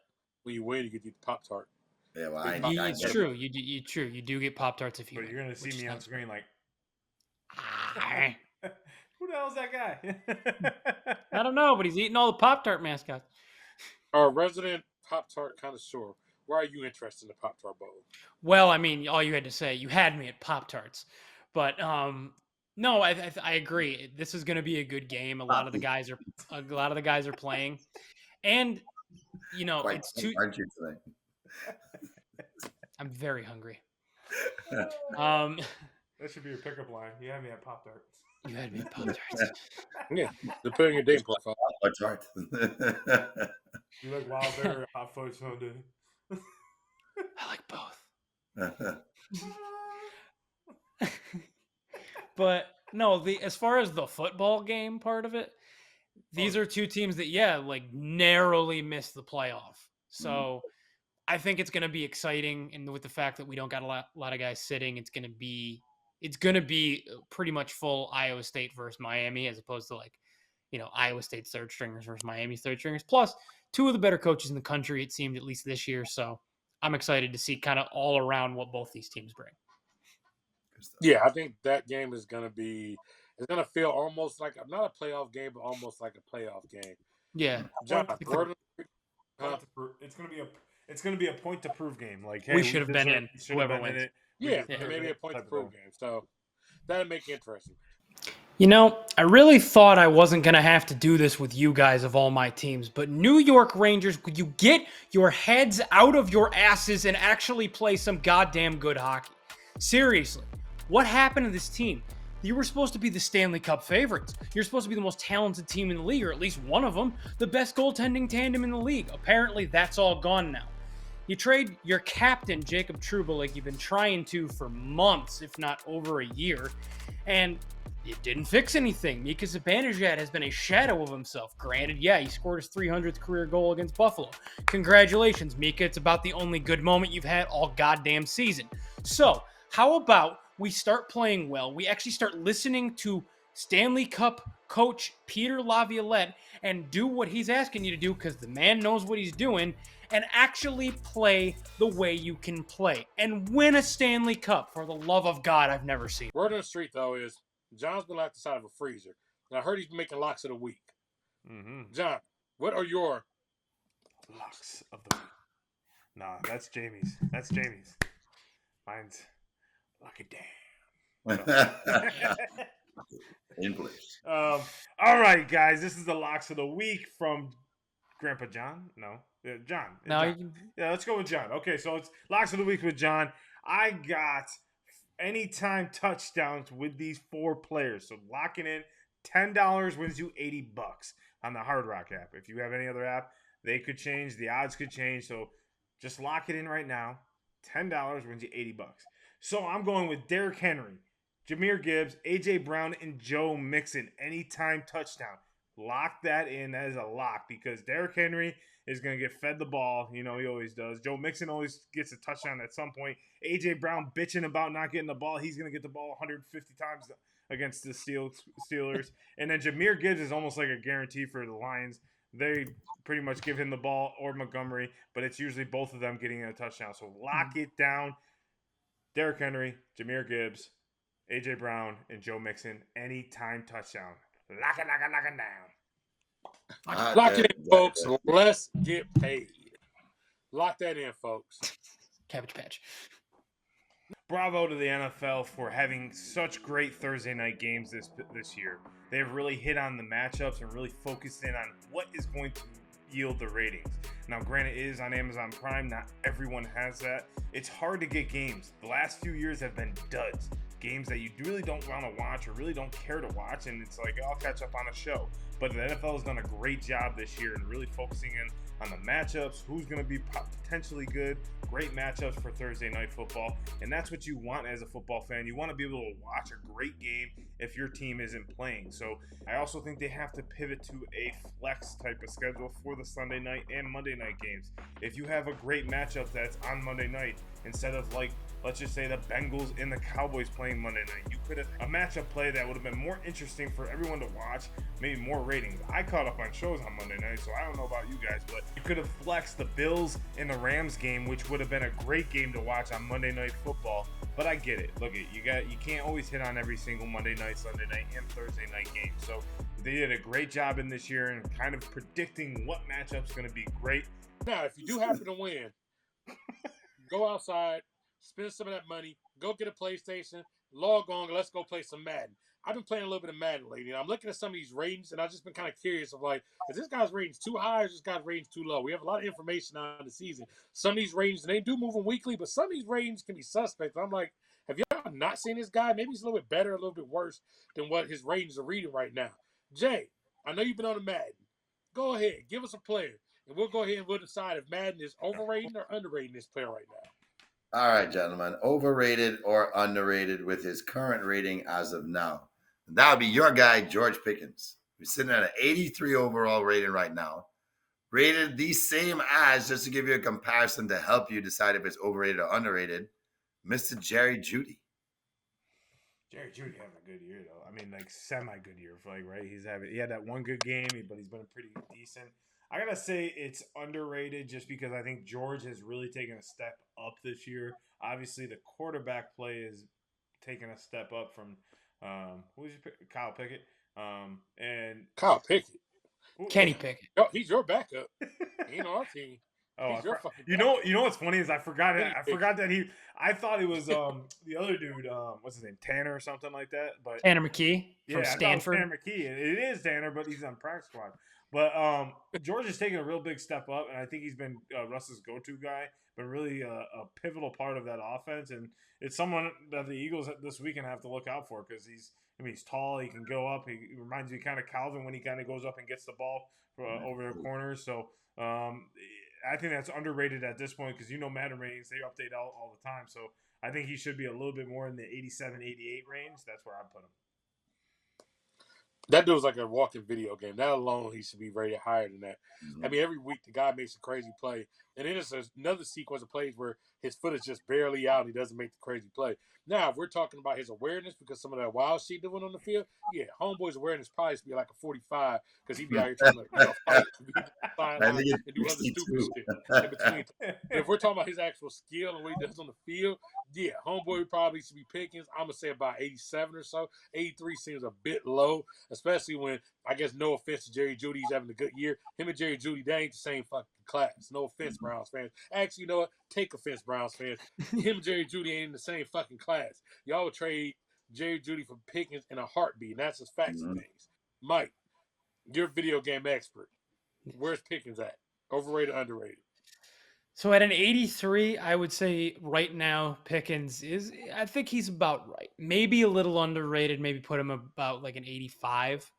When you win, you get to eat the Pop-Tart. Yeah, well, it's true. You do get Pop-Tarts if you win. But you're going to see me on screen who the hell's that guy? I don't know, but he's eating all the Pop-Tart mascots. Our resident Pop-Tart connoisseur, why are you interested in the Pop-Tart Bowl? Well, I mean, all you had to say, you had me at Pop-Tarts. But no, I agree. This is going to be a good game. A lot of the guys are playing, and it's too. Aren't you tonight? I'm very hungry. That should be your pickup line. You had me at Pop-Tarts. You had me at Pop-Tarts. Yeah, they're putting your date profile. Pop-Tart. You like wild berry or hot fudge sundae? I like both. But no, as far as the football game part of it, these are two teams that narrowly missed the playoff. So I think it's going to be exciting, and with the fact that we don't got a lot of guys sitting, it's going to be pretty much full Iowa State versus Miami, as opposed to Iowa State's third stringers versus Miami's third stringers. Plus, two of the better coaches in the country, it seemed, at least this year. So I'm excited to see kind of all around what both these teams bring. Yeah, I think that game is going to be It's gonna feel almost like not a playoff game, but almost like a playoff game. Yeah, John, It's gonna be a point to prove game. Like, hey, we should have been in. should have Whoever been in wins. it. yeah, deserve and maybe it a point to type of prove thing. game. So that'd make it interesting. You know, I really thought I wasn't going to have to do this with you guys of all my teams, but New York Rangers, could you get your heads out of your asses and actually play some goddamn good hockey? Seriously, what happened to this team? You were supposed to be the Stanley Cup favorites. You're supposed to be the most talented team in the league, or at least one of them, the best goaltending tandem in the league. Apparently, that's all gone now. You trade your captain, Jacob Trouba, like you've been trying to for months, if not over a year, and it didn't fix anything. Mika Zibanejad has been a shadow of himself. Granted, yeah, he scored his 300th career goal against Buffalo. Congratulations, Mika. It's about the only good moment you've had all goddamn season. So, how about we start playing well? We actually start listening to Stanley Cup coach Peter Laviolette and do what he's asking you to do, because the man knows what he's doing, and actually play the way you can play and win a Stanley Cup. For the love of God, I've never seen. Word on the street, though, is John's been locked inside of a freezer. And I heard he's been making locks of the week. Mm-hmm. John, what are your Locks of the week? Nah, that's Jamie's. Mine's lock it down. In place. All right, guys. This is the locks of the week from Grandpa John. No, John. No, John. Yeah, let's go with John. Okay, so it's locks of the week with John. I got anytime touchdowns with these 4 players. So locking in $10 wins you $80 on the Hard Rock app. If you have any other app, they could change. The odds could change. So just lock it in right now. $10 wins you $80. So I'm going with Derrick Henry, Jahmyr Gibbs, AJ Brown, and Joe Mixon. Anytime touchdown. Lock that in. That is a lock, because Derrick Henry is going to get fed the ball. You know, he always does. Joe Mixon always gets a touchdown at some point. AJ Brown bitching about not getting the ball. He's going to get the ball 150 times against the Steelers. And then Jahmyr Gibbs is almost like a guarantee for the Lions. They pretty much give him the ball, or Montgomery, but it's usually both of them getting a touchdown. So lock it down. Derrick Henry, Jahmyr Gibbs, AJ Brown, and Joe Mixon. Anytime touchdown. Lock it down. Lock it in, folks. Let's get paid. Lock that in, folks. Cabbage Patch. Bravo to the NFL for having such great Thursday night games this year. They've really hit on the matchups and really focused in on what is going to yield the ratings. Now, granted, it is on Amazon Prime. Not everyone has that. It's hard to get games. The last few years have been duds. Games that you really don't want to watch or really don't care to watch, and it's like, I'll catch up on a show. But the NFL has done a great job this year in really focusing in on the matchups, who's going to be potentially good, great matchups for Thursday night football, and that's what you want as a football fan. You want to be able to watch a great game if your team isn't playing. So I also think they have to pivot to a flex type of schedule for the Sunday night and Monday night games. If you have a great matchup that's on Monday night, instead of, like, let's just say the Bengals and the Cowboys playing Monday night, you could have a matchup play that would have been more interesting for everyone to watch, maybe more ratings. I caught up on shows on Monday night, so I don't know about you guys, but you could have flexed the Bills and the Rams game, which would have been a great game to watch on Monday Night Football. But I get it. Look, you can't always hit on every single Monday night, Sunday night, and Thursday night game. So they did a great job in this year and kind of predicting what matchup's going to be great. Now, if you do happen to win, go outside, spend some of that money, go get a PlayStation, log on, let's go play some Madden. I've been playing a little bit of Madden lately, and I'm looking at some of these ratings, and I've just been kind of curious of, like, is this guy's ratings too high or is this guy's ratings too low? We have a lot of information on the season. Some of these ratings, and they do move them weekly, but some of these ratings can be suspect. I'm like, have y'all not seen this guy? Maybe he's a little bit better, a little bit worse than what his ratings are reading right now. Jay, I know you've been on the Madden. Go ahead, give us a player, and we'll go ahead and we'll decide if Madden is overrating or underrating this player right now. All right, gentlemen. Overrated or underrated with his current rating as of now? That would be your guy, George Pickens. He's sitting at an 83 overall rating right now. Rated the same as, just to give you a comparison to help you decide if it's overrated or underrated, Mr. Jerry Jeudy. Jerry Jeudy having a good year, though. I mean, like, semi-good year. Like, right? He had that one good game, but he's been pretty decent. I got to say it's underrated just because I think George has really taken a step up this year. Obviously, the quarterback play is taking a step up from Who was your pick? Kyle Pickett. And Kyle Pickett. Kenny Pickett. Oh, he's your backup. He ain't on our team. He's your fucking backup. You know what's funny is I forgot it. Kenny I forgot that I thought it was the other dude. What's his name? Tanner or something like that. But Tanner McKee from yeah, Stanford. Tanner McKee. It is Tanner, but he's on practice squad. But George is taking a real big step up, and I think he's been Russ's go-to guy, but really a pivotal part of that offense. And it's someone that the Eagles this weekend have to look out for because he's tall. He can go up. He reminds me kind of Calvin when he kind of goes up and gets the ball over the corners. So I think that's underrated at this point because Madden ratings, they update all the time. So I think he should be a little bit more in the 87, 88 range. That's where I put him. That dude's like a walking video game. That alone, he should be rated higher than that. Mm-hmm. I mean, every week the guy makes a crazy play. And then there's another sequence of plays where his foot is just barely out and he doesn't make the crazy play. Now, if we're talking about his awareness because some of that wild shit doing on the field, yeah, homeboy's awareness probably should be like a 45 because he'd be out here trying to fight and do other stupid shit in between. If we're talking about his actual skill and what he does on the field, yeah, homeboy probably should be Pickens. I'm going to say about 87 or so. 83 seems a bit low, especially when, I guess, no offense to Jerry Jeudy, he's having a good year. Him and Jerry Jeudy, they ain't the same fucking class. No offense, Browns fans. Actually, you know what? Take offense, Browns fans. Him and Jerry Jeudy ain't in the same fucking class. Y'all would trade Jerry Jeudy for Pickens in a heartbeat, and that's just facts of things. Mike, you're a video game expert. Where's Pickens at? Overrated, underrated? So at an 83, I would say right now Pickens I think he's about right. Maybe a little underrated, maybe put him about like an 85.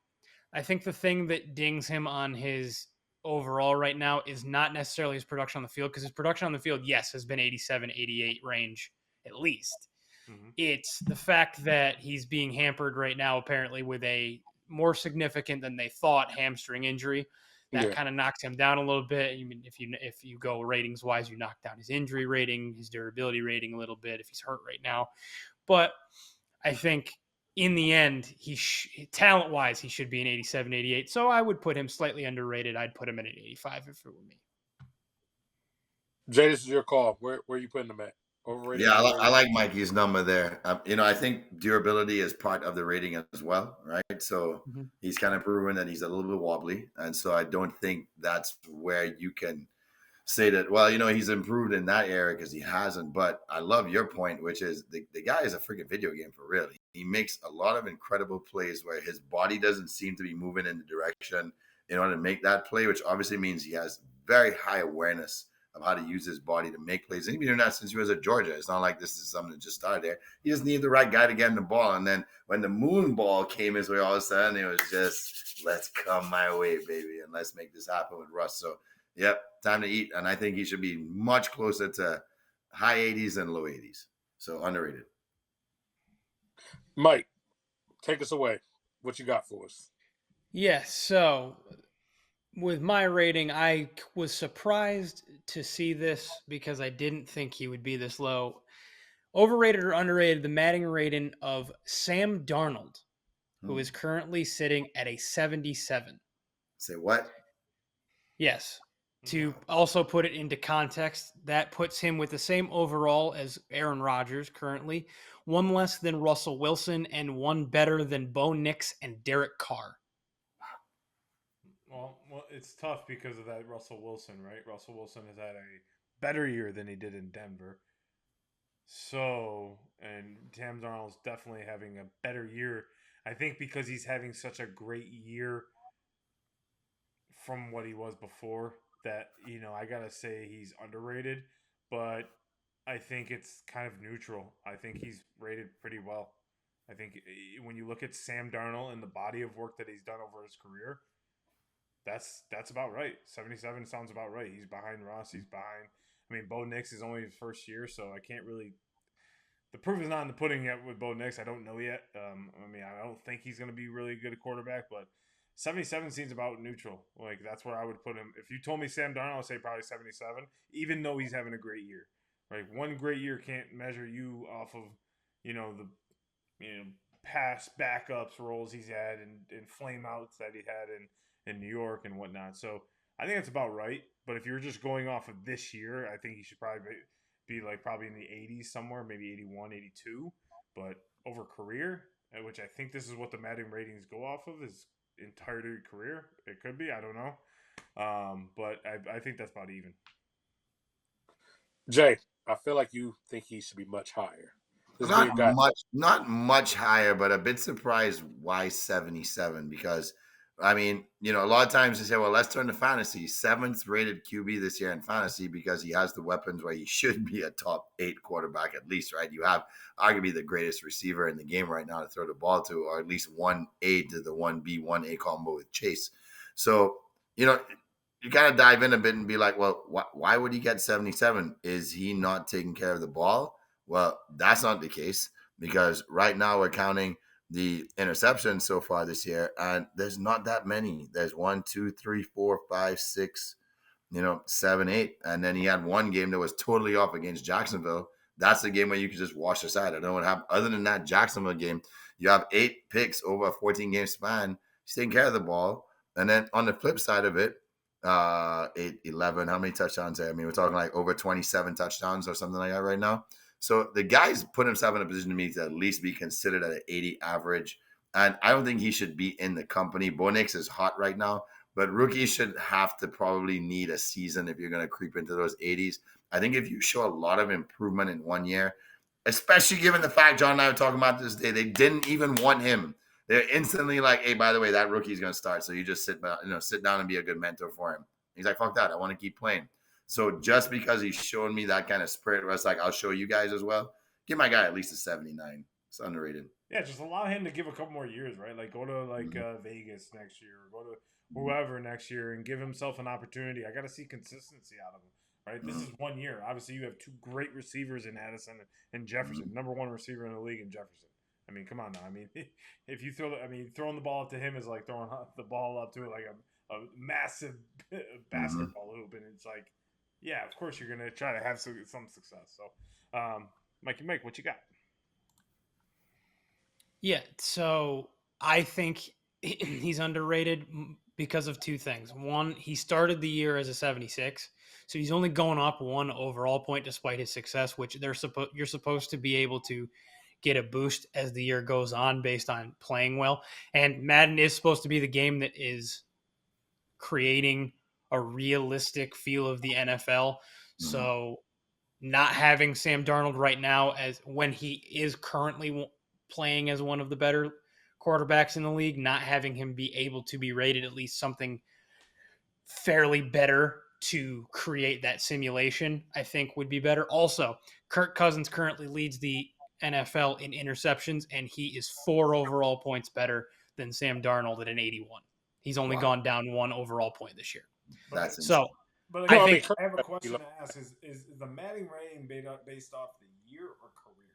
I think the thing that dings him on his overall right now is not necessarily his production on the field, because his production on the field, yes, has been 87, 88 range at least. Mm-hmm. It's the fact that he's being hampered right now apparently with a more significant than they thought hamstring injury. That kind of knocks him down a little bit. I mean, if you go ratings wise, you knock down his injury rating, his durability rating a little bit if he's hurt right now. But I think in the end, talent wise, he should be an 87, 88. So I would put him slightly underrated. I'd put him at an 85 if it were me. Jay, this is your call. Where are you putting him at? Overrated? Yeah, I like Mikey's number there. I think durability is part of the rating as well, right? So he's kind of proven that he's a little bit wobbly. And so I don't think that's where you can say that, well, he's improved in that area because he hasn't. But I love your point, which is the guy is a freaking video game for real. He makes a lot of incredible plays where his body doesn't seem to be moving in the direction in order to make that play, which obviously means he has very high awareness of how to use his body to make plays. And he's been doing that since he was at Georgia. It's not like this is something that just started there. He just needed the right guy to get him the ball. And then when the moon ball came his way, all of a sudden it was just, let's come my way, baby, and let's make this happen with Russ. So, yep, time to eat. And I think he should be much closer to high 80s and low 80s. So underrated. Mike, take us away. What you got for us? Yeah, so with my rating, I was surprised to see this because I didn't think he would be this low. Overrated or underrated, the Madden rating of Sam Darnold, who is currently sitting at a 77. Say what? Yes. To also put it into context, that puts him with the same overall as Aaron Rodgers currently, one less than Russell Wilson, and one better than Bo Nix and Derek Carr. Well, it's tough because of that Russell Wilson, right? Russell Wilson has had a better year than he did in Denver. So, and Sam Darnold's definitely having a better year. I think because he's having such a great year from what he was before that, I got to say he's underrated. But I think it's kind of neutral. I think he's rated pretty well. I think when you look at Sam Darnold and the body of work that he's done over his career, that's about right. 77 sounds about right. He's behind Ross. He's behind. I mean, Bo Nix is only his first year, so I can't really. The proof is not in the pudding yet with Bo Nix. I don't know yet. I don't think he's going to be really good at quarterback, but 77 seems about neutral. Like that's where I would put him. If you told me Sam Darnold, I'd say probably 77, even though he's having a great year. Right, one great year can't measure you off of the past backups roles he's had and flame outs that he had in New York and whatnot. So I think that's about right. But if you're just going off of this year, I think he should probably be like probably in the 80s somewhere, maybe 81, 82. But over career, which I think this is what the Madden ratings go off of, his entire career. It could be. I don't know. But I think that's about even. Jay, I feel like you think he should be much higher. This being a guy. Not much higher, but a bit surprised why 77, because I mean, a lot of times they say, well, let's turn to fantasy. 7th rated QB this year in fantasy because he has the weapons where he should be a top 8 quarterback at least, right? You have arguably the greatest receiver in the game right now to throw the ball to, or at least 1A to the 1B, 1A combo with Chase. So, you kind of dive in a bit and be like, well, why would he get 77? Is he not taking care of the ball? Well, that's not the case, because right now we're counting the interceptions so far this year, and there's not that many. There's 1, 2, 3, 4, 5, 6, 7, 8. And then he had one game that was totally off against Jacksonville. That's the game where you can just wash aside. I don't know what happened. Other than that Jacksonville game, you have 8 picks over a 14-game span. He's taking care of the ball. And then on the flip side of it, 8, 11, how many touchdowns there? I mean, we're talking like over 27 touchdowns or something like that right now. So the guy's put himself in a position to me to at least be considered at an 80 average. And I don't think he should be in the company. Bo Nix is hot right now, but rookies should have to probably need a season if you're going to creep into those 80s. I think if you show a lot of improvement in 1 year, especially given the fact John and I were talking about this day, they didn't even want him. They're instantly like, hey, by the way, that rookie's going to start. So you just sit down and be a good mentor for him. He's like, fuck that. I want to keep playing. So just because he's showing me that kind of spirit where it's like, I'll show you guys as well, give my guy at least a 79. It's underrated. Yeah, just allow him to give a couple more years, right? Like go to Vegas next year, or go to whoever next year and give himself an opportunity. I got to see consistency out of him, right? This is 1 year. Obviously, you have 2 great receivers in Addison and Jefferson, number 1 receiver in the league in Jefferson. I mean, come on now. I mean, if you throwing the ball up to him is like throwing the ball up to like a massive basketball hoop, and it's like, yeah, of course you're gonna try to have some success. So, Mike, what you got? Yeah, so I think he's underrated because of 2 things. One, he started the year as a 76, so he's only going up 1 overall point despite his success, which you're supposed to be able to get a boost as the year goes on based on playing well. And Madden is supposed to be the game that is creating a realistic feel of the NFL. So not having Sam Darnold right now, as when he is currently playing as one of the better quarterbacks in the league, not having him be able to be rated at least something fairly better to create that simulation, I think would be better. Also, Kirk Cousins currently leads the NFL in interceptions, and he is 4 overall points better than Sam Darnold at an 81. He's only gone down 1 overall point this year. That's so. But again, I think I have a question to ask: Is the Madden rating based off the year or career?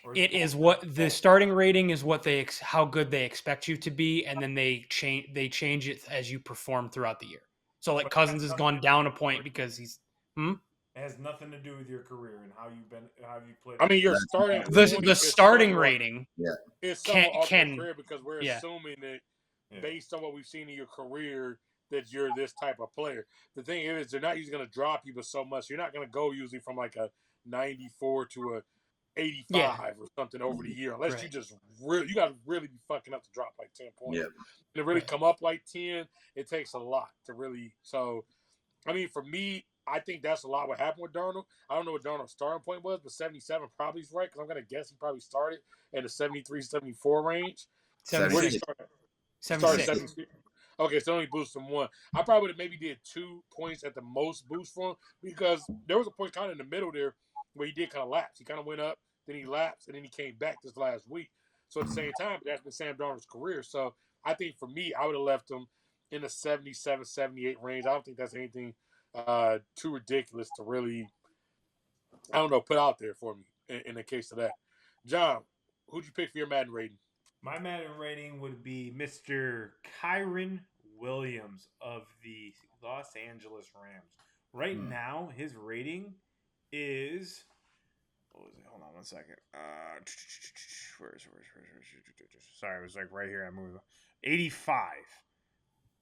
Or it is what the starting rating is, what how good they expect you to be, and then they change it as you perform throughout the year. So like Cousins has gone down a point because he's. It has nothing to do with your career and how you played. I mean, you're starting the starting rating. Is somewhat off your career because we're yeah. assuming that based on what we've seen in your career that you're this type of player. The thing is, they're not usually going to drop you so much. You're not going to go usually from like a 94 to a 85 or something over the year, unless you just you got to really be fucking up to drop like 10 points. And to really come up like 10, it takes a lot to really. So, I mean, for me, I think that's a lot what happened with Darnold. I don't know what Darnold's starting point was, but 77 probably is right because I'm going to guess he probably started in the 73, 74 range. 76. 76. Okay, so only boost him 1. I probably would have maybe did 2 points at the most boost for him because there was a point kind of in the middle there where he did kind of lapse. He kind of went up, then he lapsed, and then he came back this last week. So at the same time, that's been Sam Darnold's career. So I think for me, I would have left him in the 77, 78 range. I don't think that's anything too ridiculous to really, I don't know, put out there for me in the case of that. John, who'd you pick for your Madden rating? My Madden rating would be Mr. Kyren Williams of the Los Angeles Rams. Right now, his rating is... What was it? Hold on 1 second. Where's sorry, it was like right here. I moved 85.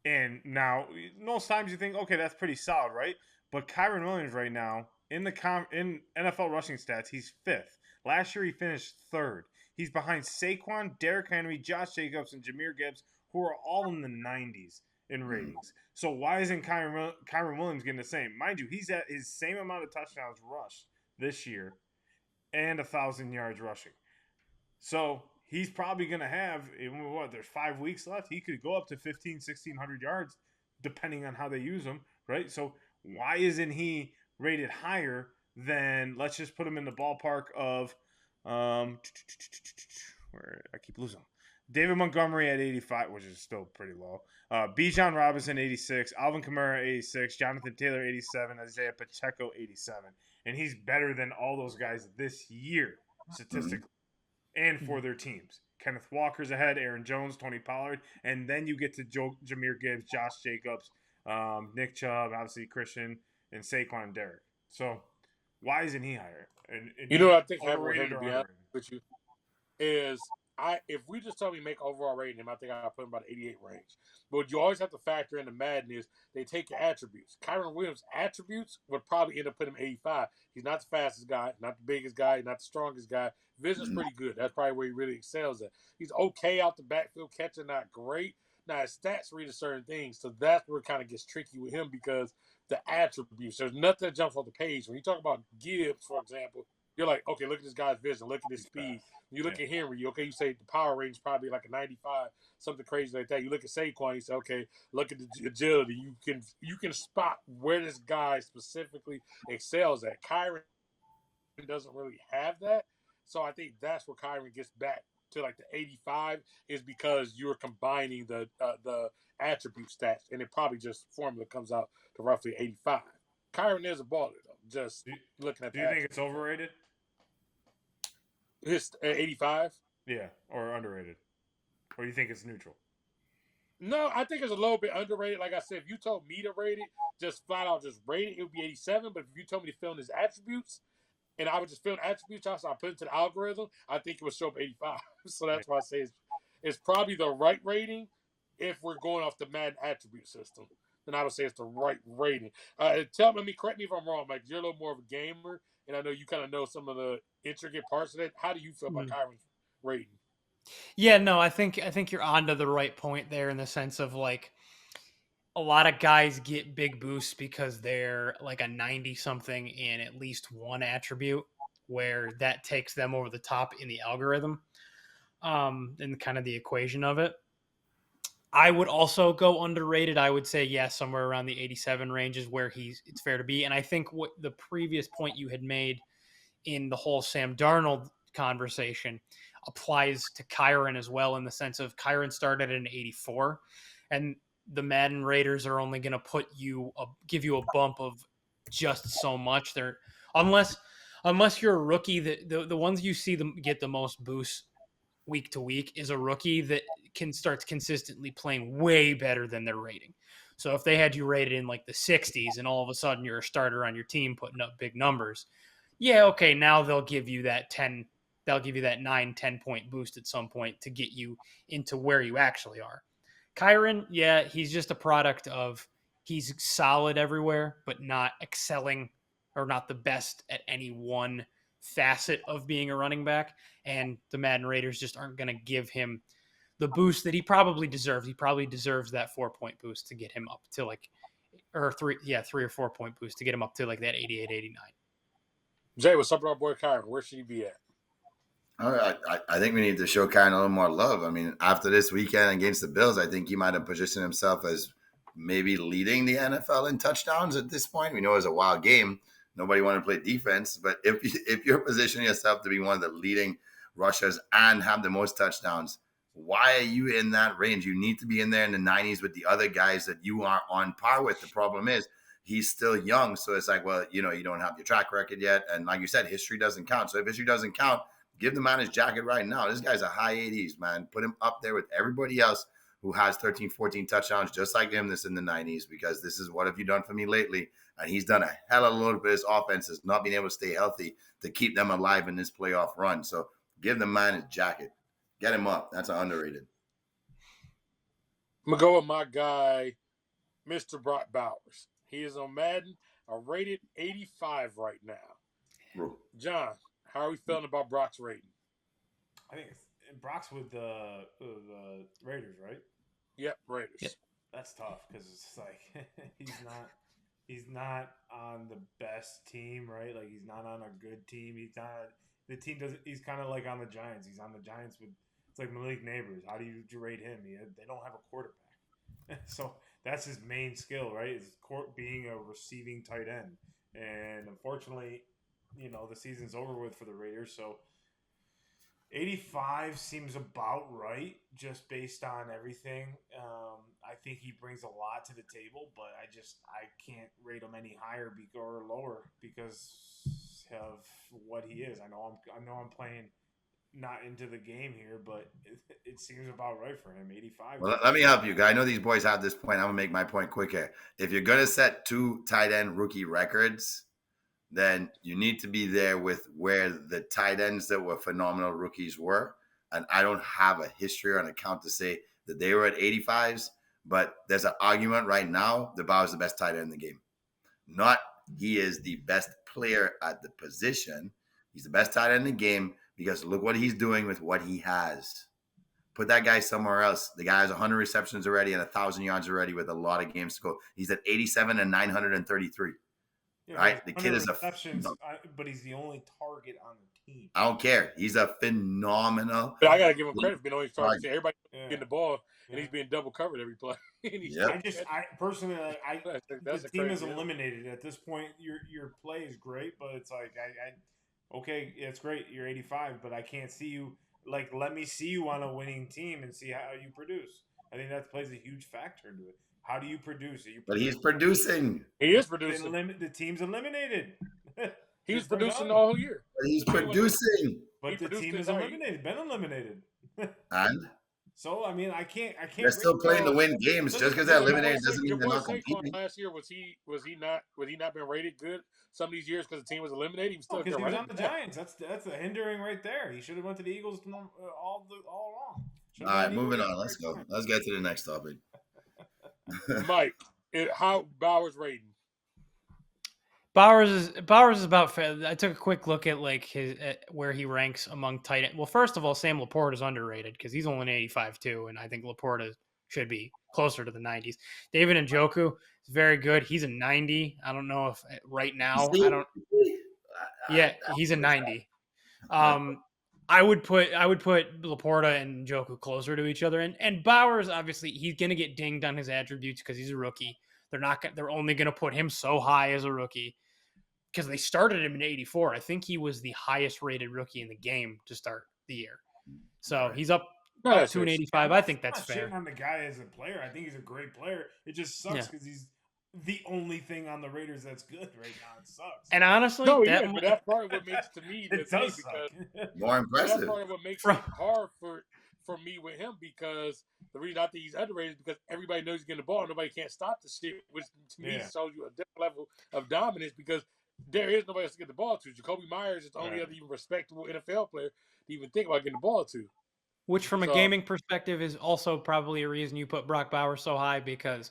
And now, most times you think, okay, that's pretty solid, right? But Kyren Williams right now, in NFL rushing stats, he's 5th. Last year, he finished 3rd. He's behind Saquon, Derrick Henry, Josh Jacobs, and Jahmyr Gibbs, who are all in the 90s in ratings. So why isn't Kyron Williams getting the same? Mind you, he's at his same amount of touchdowns rushed this year and 1,000 yards rushing. So he's probably going to have, there's 5 weeks left. He could go up to 1,600 yards depending on how they use him, right? So why isn't he rated higher than, let's just put him in the ballpark of, where I keep losing him. David Montgomery at 85, which is still pretty low. Bijan Robinson, 86. Alvin Kamara, 86. Jonathan Taylor, 87. Isaiah Pacheco, 87. And he's better than all those guys this year, statistically, and for their teams. Kenneth Walker's ahead, Aaron Jones, Tony Pollard, and then you get to Jahmyr Gibbs, Josh Jacobs, Nick Chubb, obviously Christian, and Saquon Derrick. So why isn't he higher? And you know what I think happened with him, overrated to or be honest underrated? with you, is if we just tell me make overall rating him, I think I'll put him about 88 range. But what you always have to factor in the Madden is they take your attributes. Kyron Williams' attributes would probably end up putting him 85. He's not the fastest guy, not the biggest guy, not the strongest guy. Vision's pretty good. That's probably where he really excels at. He's okay out the backfield, catching not great. Now, his stats read a certain things, so that's where it kind of gets tricky with him because the attributes. There's nothing that jumps off the page. When you talk about Gibbs, for example, you're like, okay, look at this guy's vision. Look at his speed. You look at Henry, okay, you say the power range is probably like a 95, something crazy like that. You look at Saquon, you say, okay, look at the agility. You can spot where this guy specifically excels at. Kyron doesn't really have that. So I think that's where Kyron gets back to like the 85 is because you're combining the attribute stats, and it probably just formula comes out to roughly 85. Kyron is a baller, though. Just looking at Do you think it's overrated? His 85? Yeah, or underrated? Or you think it's neutral? No, I think it's a little bit underrated. Like I said, if you told me to rate it, just flat out just rate it, it would be 87. But if you told me to fill in his attributes, and I would just fill in attributes out, so I put it into the algorithm, I think it would show up 85. So that's why I say it's probably the right rating if we're going off the Madden attribute system. Then I would say it's the right rating. Correct me if I'm wrong, Mike. You're a little more of a gamer, and I know you kind of know some of the intricate parts of it. How do you feel about Kyron's rating? Yeah, no, I think you're onto the right point there in the sense of like a lot of guys get big boosts because they're like a 90 something in at least one attribute where that takes them over the top in the algorithm, and kind of the equation of it. I would also go underrated. I would say, yes, somewhere around the 87 range is where it's fair to be. And I think what the previous point you had made in the whole Sam Darnold conversation applies to Kyron as well, in the sense of Kyron started at an 84, and the Madden Raiders are only going to give you a bump of just so much. Unless you're a rookie, the ones you see them get the most boosts week to week is a rookie that starts consistently playing way better than their rating. So if they had you rated in like the 60s and all of a sudden you're a starter on your team putting up big numbers, yeah, okay, now they'll give you that 9-10 point boost at some point to get you into where you actually are. Kyron, yeah, he's just a product of he's solid everywhere, but not excelling or not the best at any one facet of being a running back. And the Madden Raiders just aren't going to give him the boost that he probably deserves. He probably deserves that 4-point boost to get him up to like, or 3 or 4 point boost to get him up to like that 88, 89. Jay, what's up with our boy Kyron? Where should he be at? I think we need to show Kyron a little more love. I mean, after this weekend against the Bills, I think he might have positioned himself as maybe leading the NFL in touchdowns at this point. We know it's a wild game. Nobody want to play defense, but if you're positioning yourself to be one of the leading rushers and have the most touchdowns, why are you in that range? You need to be in there in the 90s with the other guys that you are on par with. The problem is he's still young, so it's like, well, you don't have your track record yet, and like you said, history doesn't count. So if history doesn't count, give the man his jacket right now. This guy's a high 80s, man. Put him up there with everybody else who has 13, 14 touchdowns just like him that's in the 90s, because this is what have you done for me lately? And he's done a hell of a load for his offenses, not being able to stay healthy to keep them alive in this playoff run. So give the man his jacket. Get him up. That's an underrated. I'm going to go with my guy, Mr. Brock Bowers. He is on Madden, a rated 85 right now. John, how are we feeling about Brock's rating? I think Brock's with the Raiders, right? Yep, Raiders. Yep. That's tough because it's like he's not on the best team, right? Like he's not on a good team. He's not the team doesn't. He's kind of like on the Giants. He's on the Giants with it's like Malik Neighbors. How do you rate him? They don't have a quarterback, so that's his main skill, right? Is being a receiving tight end. And unfortunately, the season's over with for the Raiders. So 85 seems about right, just based on everything. I think he brings a lot to the table, but I can't rate him any higher or lower because of what he is. I know I'm playing not into the game here, but it seems about right for him. 85. Well, let me help you. I know these boys have this point. I'm gonna make my point quick here. If you're gonna set 2 tight end rookie records, then you need to be there with where the tight ends that were phenomenal rookies were. And I don't have a history or an account to say that they were at 85s, but there's an argument right now that Bauer's the best tight end in the game. Not he is the best player at the position. He's the best tight end in the game because look what he's doing with what he has. Put that guy somewhere else. The guy has 100 receptions already and 1,000 yards already with a lot of games to go. He's at 87 and 933. Yeah, right? The kid is but he's the only target on the team. I don't care. He's a phenomenal. But I gotta give him credit for being only target. Everybody getting the ball, and he's being double covered every play. I personally, the team is eliminated at this point. Your play is great, but it's like okay, it's great. You're 85, but I can't see you. Like, let me see you on a winning team and see how you produce. I think that plays a huge factor into it. How do you produce? But he's producing. He is producing. The team's eliminated. He was producing all year. But he's producing. But the team is eliminated. Been eliminated. And? So, I mean, I can't. They're still playing to win games. Just because they're eliminated doesn't mean they're not competing. Last year, was he not been rated good some of these years because the team was eliminated? He was still because he was on the Giants. That's a hindering right there. He should have went to the Eagles all along. All right, moving on. Let's go. Let's get to the next topic. Mike, how Bauer's rating? Bowers is about fair. I took a quick look at where he ranks among tight end. Well, first of all, Sam Laporta is underrated because he's only an 85 too, and I think Laporta should be closer to the 90s. David Njoku is very good. He's a 90. I don't know if right now Yeah, he's a 90. I would put Laporta and Njoku closer to each other, and Bowers obviously he's gonna get dinged on his attributes because he's a rookie. They're only gonna put him so high as a rookie because they started him in 84. I think he was the highest rated rookie in the game to start the year. So he's up to an 85. I think that's fair. Shitting on the guy as a player. I think he's a great player. It just sucks because he's the only thing on the Raiders that's good right now. It sucks. And honestly, but that's part of what makes to me because more impressive. That's part of what makes it hard for me with him because the reason I think he's underrated is because everybody knows he's getting the ball and nobody can't stop the shit, which to me shows you a different level of dominance because there is nobody else to get the ball to. Jacoby Myers is the only other even respectable NFL player to even think about getting the ball to. Which from a gaming perspective is also probably a reason you put Brock Bowers so high because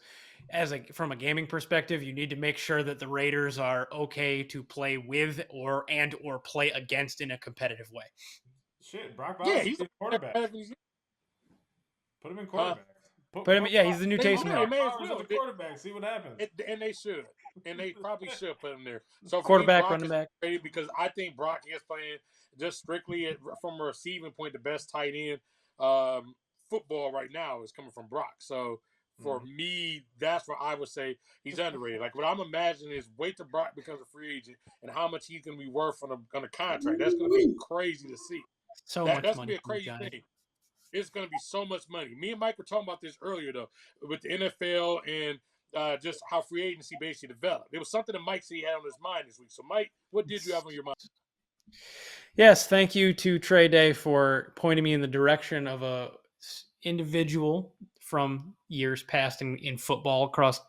from a gaming perspective, you need to make sure that the Raiders are okay to play with or play against in a competitive way. Shit, Brock Bowers he's a quarterback. Put him in quarterback. He's the new Taysom Hill. Quarterback. See what happens. And they should. And they probably should put him there. So quarterback, running back. Because I think Brock is playing just strictly from a receiving point, the best tight end football right now is coming from Brock. So for me, that's where I would say he's underrated. Like what I'm imagining is wait till Brock becomes a free agent and how much he's going to be worth on a contract. That's going to be crazy to see. That's going to be a crazy thing. It's going to be so much money. Me and Mike were talking about this earlier, though, with the NFL and just how free agency basically developed. It was something that Mike said he had on his mind this week. So, Mike, what did you have on your mind? Yes, thank you to Trey Day for pointing me in the direction of a individual from years past in football across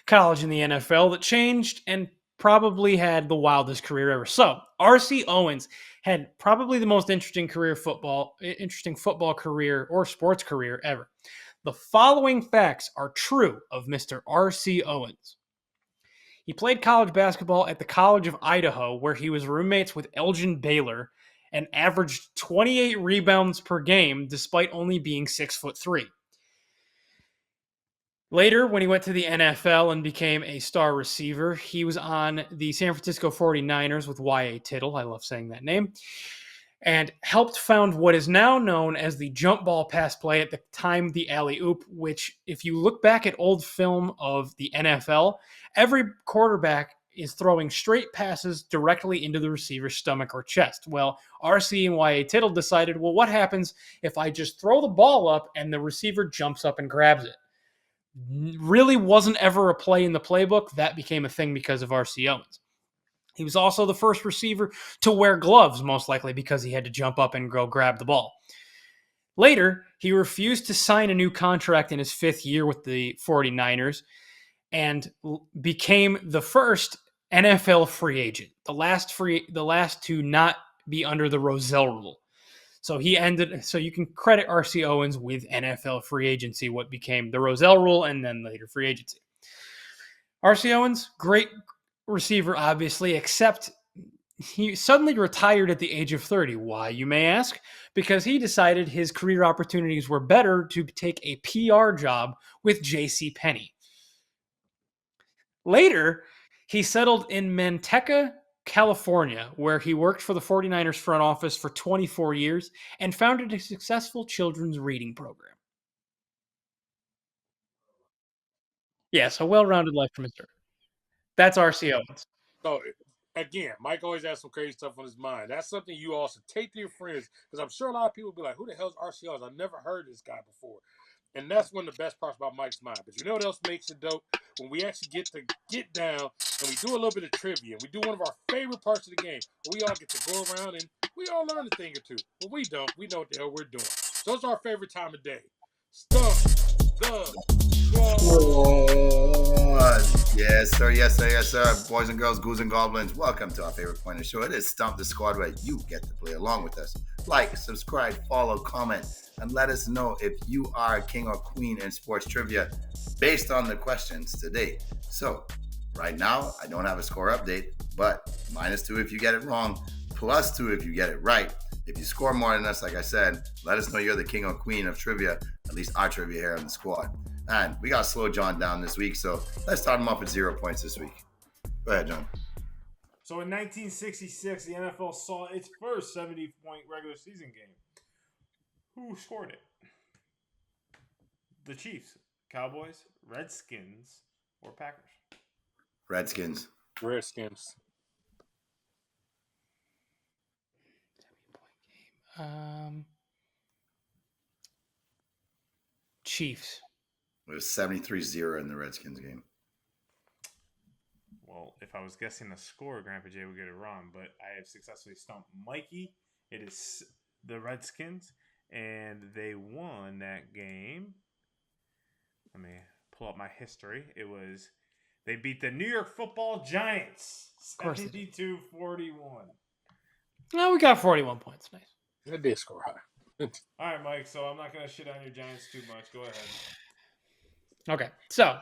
college and the NFL that changed and probably had the wildest career ever. So R.C. Owens had probably the most interesting football career or sports career ever. The following facts are true of Mr. R.C. Owens. He played college basketball at the College of Idaho, where he was roommates with Elgin Baylor and averaged 28 rebounds per game despite only being 6'3". Later, when he went to the NFL and became a star receiver, he was on the San Francisco 49ers with Y.A. Tittle. I love saying that name. And helped found what is now known as the jump ball pass play, at the time the alley-oop, which, if you look back at old film of the NFL, every quarterback is throwing straight passes directly into the receiver's stomach or chest. Well, RC and Y.A. Tittle decided, well, what happens if I just throw the ball up and the receiver jumps up and grabs it? Really wasn't ever a play in the playbook. That became a thing because of RC Owens. He was also the first receiver to wear gloves, most likely because he had to jump up and go grab the ball. Later, he refused to sign a new contract in his 5th year with the 49ers and became the first NFL free agent, the last to not be under the Rozelle rule. So you can credit RC Owens with NFL free agency, what became the Rozelle rule and then later free agency. RC Owens, great receiver, obviously, except he suddenly retired at the age of 30. Why, you may ask? Because he decided his career opportunities were better to take a PR job with J.C. Penney. Later, he settled in Manteca, California, where he worked for the 49ers front office for 24 years and founded a successful children's reading program. Yes, a well-rounded life for Mr. That's RC Owens. So, again, Mike always has some crazy stuff on his mind. That's something you also take to your friends, because I'm sure a lot of people will be like, who the hell is RC Owens? I've never heard this guy before. And that's one of the best parts about Mike's mind. But you know what else makes it dope? When we actually get to get down and we do a little bit of trivia. We do one of our favorite parts of the game. We all get to go around and we all learn a thing or two. But we don't. We know what the hell we're doing. So it's our favorite time of day. Stump the Squad. Yes, sir. Yes, sir. Yes, sir. Boys and girls, ghouls and goblins, welcome to our favorite point of the show. It is Stump the Squad, where you get to play along with us. Like, subscribe, follow, comment, and let us know if you are a king or queen in sports trivia based on the questions today. So, right now, I don't have a score update, but -2 if you get it wrong, +2 if you get it right. If you score more than us, like I said, let us know you're the king or queen of trivia, at least our trivia here on the squad. And we got to slow John down this week, so let's start him off at 0 points this week. Go ahead, John. So in 1966, the NFL saw its first 70-point regular season game. Who scored it? The Chiefs, Cowboys, Redskins, or Packers? Redskins. Redskins. 70-point game. Chiefs. It was 73-0 in the Redskins game. Well, if I was guessing the score, Grandpa Jay would get it wrong, but I have successfully stumped Mikey. It is the Redskins, and they won that game. Let me pull up my history. They beat the New York Football Giants 72-41. No, we got 41 points. Nice. That did score high. All right, Mike, so I'm not going to shit on your Giants too much. Go ahead. Okay, so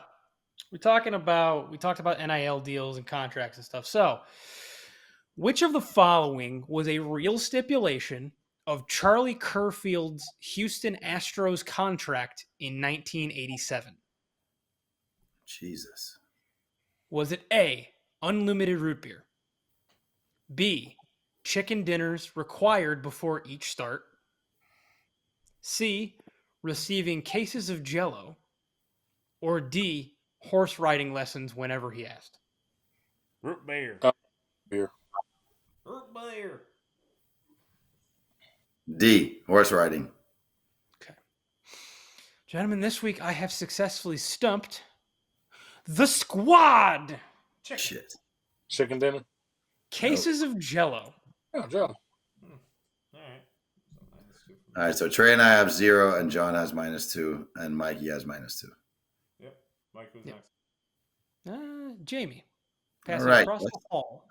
we talked about NIL deals and contracts and stuff. So, which of the following was a real stipulation of Charlie Kerfield's Houston Astros contract in 1987? Jesus. Was it A, unlimited root beer? B, chicken dinners required before each start? C, receiving cases of Jell-O? Or D, horse riding lessons whenever he asked? Root beer. Beer. Root beer. D, horse riding. Okay. Gentlemen, this week I have successfully stumped the squad. Chicken. Shit. Chicken dinner. Cases of Jell-O. Oh, Joe. All right. All right, so Trey and I have 0, and John has -2, and Mikey has -2. Yep. Mike, who's Yep. next? Jamie. All Passing right. across the hall.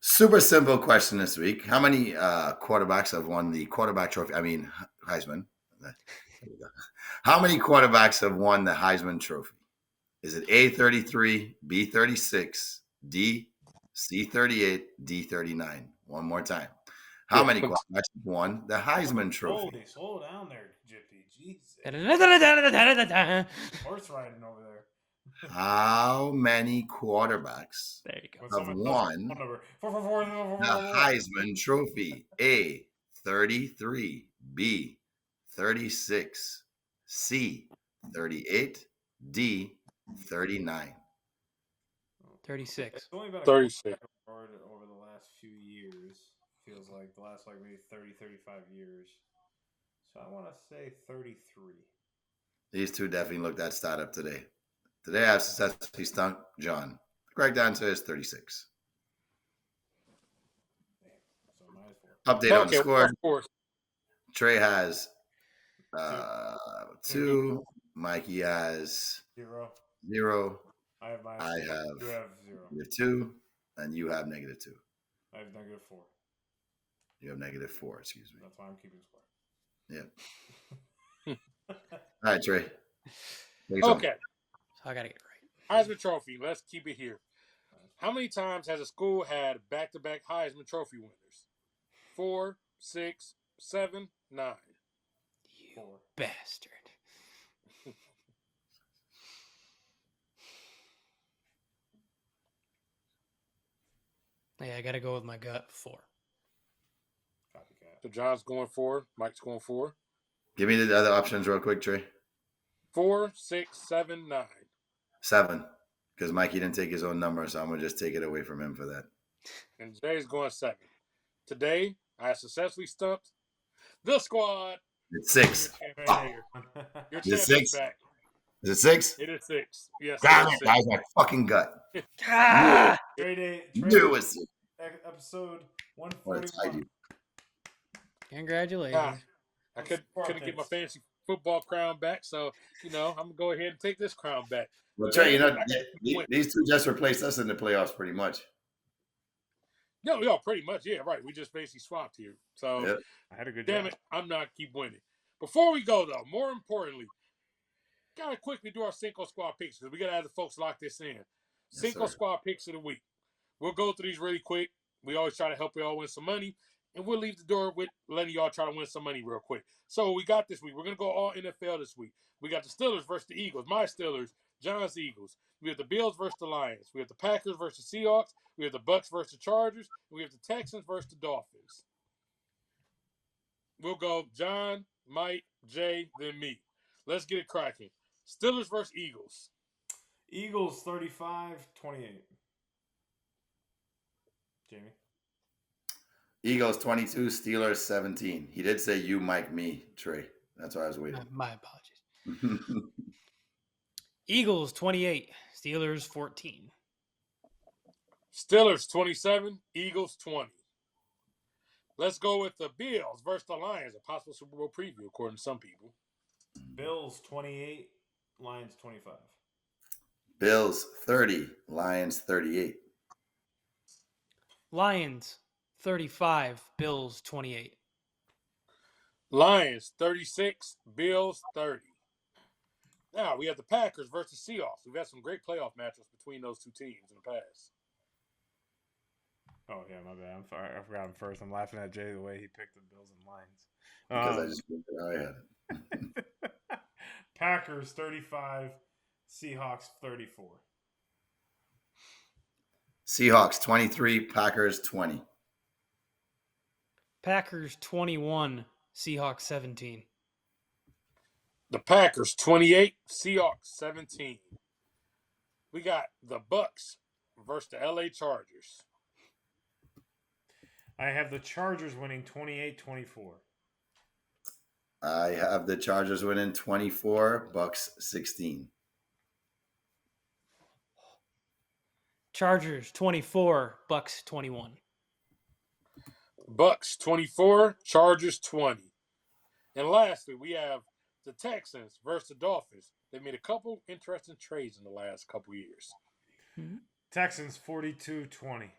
Super simple question this week. How many quarterbacks have won the quarterback trophy? I mean, Heisman. There we go. How many quarterbacks have won the Heisman trophy? Is it A, 33, B, 36, D, C, 38, D, 39? One more time. How many quarterbacks won the Heisman Trophy? Holy, slow down there, Jippy. Jesus. Horse riding over there. How many quarterbacks There you go. When have someone won does number. the Heisman Trophy? A, 33. B, 36. C, 38. D, 39. 36. It's only been a 36. quarterback over the last few years. Feels like the last maybe 30, 35 years. So I want to say 33. These two definitely looked that stat up today. Today I have successfully stumped John. The correct answer is 36. So minus 4. Update on the Okay, score. of course. Trey has 2. Mikey has 0. I have minus I 4. have You have 0. -2, and you have -2. I have -4. You have -4. Excuse me. That's why I'm keeping score. Yeah. All right, Trey. Take us home. Okay, So I got to get it right. Heisman Trophy. Let's keep it here. How many times has a school had back-to-back Heisman Trophy winners? 4, 6, 7, 9. You 4. bastard. Yeah, I got to go with my gut. 4. Copycat. So John's going 4. Mike's going 4. Give me the other options real quick, Trey. 4, 6, 7, 9. 7, because Mikey didn't take his own number, so I'm going to just take it away from him for that. And Jay's going 7. Today, I successfully stumped the squad. It's 6. Your Is it champ 6? is back. Is it 6? It is 6. Yes, Damn it it, is 6. guys, my fucking gut. Ah! Trade Knew it was 6. episode What a 141. tidy. Congratulations. Ah, I couldn't get my fancy football crown back, so I'm gonna go ahead and take this crown back. Well, Trey, Win. these two just replaced us in the playoffs pretty much. No, pretty much, yeah, right. We just basically swapped here. So, Yep. I had a good damn job. it, I'm not keep winning. Before we go, though, more importantly, gotta quickly do our Cinco Squad picks because we gotta have the folks lock this in. Cinco sir. Squad picks of the week. We'll go through these really quick. We always try to help you all win some money, and we'll leave the door with letting y'all try to win some money real quick. So we got this week. We're gonna go all NFL this week. We got the Steelers versus the Eagles. My Steelers, John's Eagles. We have the Bills versus the Lions. We have the Packers versus the Seahawks. We have the Bucks versus the Chargers. And we have the Texans versus the Dolphins. We'll go John, Mike, Jay, then me. Let's get it cracking. Steelers versus Eagles. Eagles 35-28. Jamie. Eagles 22, Steelers 17. He did say you, Mike, me, Trey. That's why I was waiting. My apologies. Eagles 28, Steelers 14. Steelers 27, Eagles 20. Let's go with the Bills versus the Lions, a possible Super Bowl preview, according to some people. Bills 28, Lions 25. Bills 30, Lions 38. Lions 35, Bills 28. Lions 36, Bills 30. Now we have the Packers versus Seahawks. We've had some great playoff matchups between those two teams in the past. Oh, yeah, my bad. I forgot him first. I'm laughing at Jay the way he picked the Bills and Lions. Because I just figured I had it. Packers 35, Seahawks 34. Seahawks 23, Packers 20. Packers 21, Seahawks 17. The Packers 28, Seahawks 17. We got the Bucks versus the LA Chargers. I have the Chargers winning 28-24. I have the Chargers winning 24, Bucks 16. Chargers 24, Bucks 21. Bucks 24, Chargers 20. And lastly, we have the Texans versus the Dolphins. They made a couple interesting trades in the last couple years. Mm-hmm. Texans 42-20.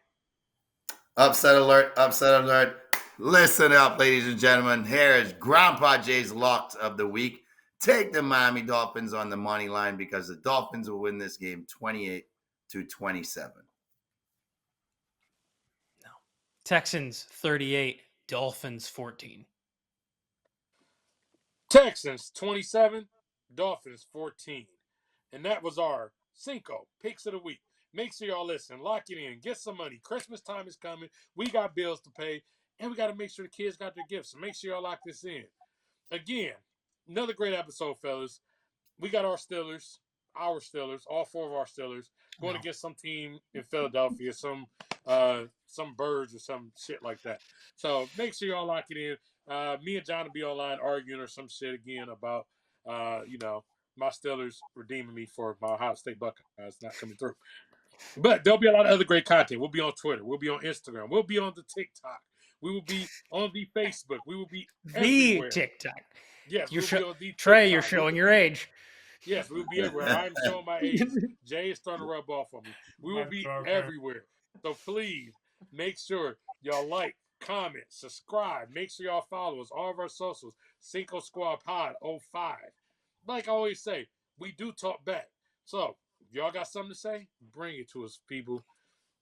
Upset alert, upset alert. Listen up, ladies and gentlemen. Here is Grandpa Jay's locks of the week. Take the Miami Dolphins on the money line because the Dolphins will win this game 28-27. No. Texans 38, Dolphins 14. Texans 27, Dolphins 14. And that was our Cinco Picks of the Week. Make sure y'all listen. Lock it in. Get some money. Christmas time is coming. We got bills to pay. And we got to make sure the kids got their gifts. So make sure y'all lock this in. Again, another great episode, fellas. We got our Steelers, all four of our Steelers, going against some team in Philadelphia, some birds or some shit like that. So make sure y'all lock it in. Me and John will be online arguing or some shit again about, my Steelers redeeming me for my Ohio State Buckeyes not coming through. But there'll be a lot of other great content. We'll be on Twitter. We'll be on Instagram. We'll be on the TikTok. We will be on the Facebook. We will be everywhere. The TikTok. Yes, we'll be on the Trey, TikTok. you're showing your age. Yes, we'll be everywhere. I'm showing my age. Jay is starting to rub off on me. We will be everywhere. So please make sure y'all like, comment, subscribe. Make sure y'all follow us. All of our socials. Cinco Squad Pod 05. Like I always say, we do talk back. So if y'all got something to say, bring it to us, people.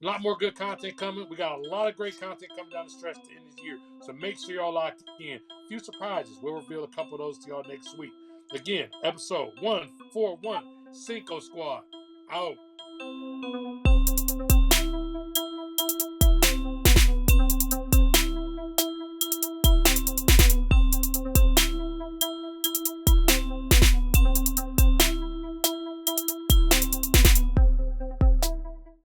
A lot more good content coming. We got a lot of great content coming down the stretch to end this year. So make sure y'all locked in. A few surprises. We'll reveal a couple of those to y'all next week. Again, episode 141, Cinco Squad. Out.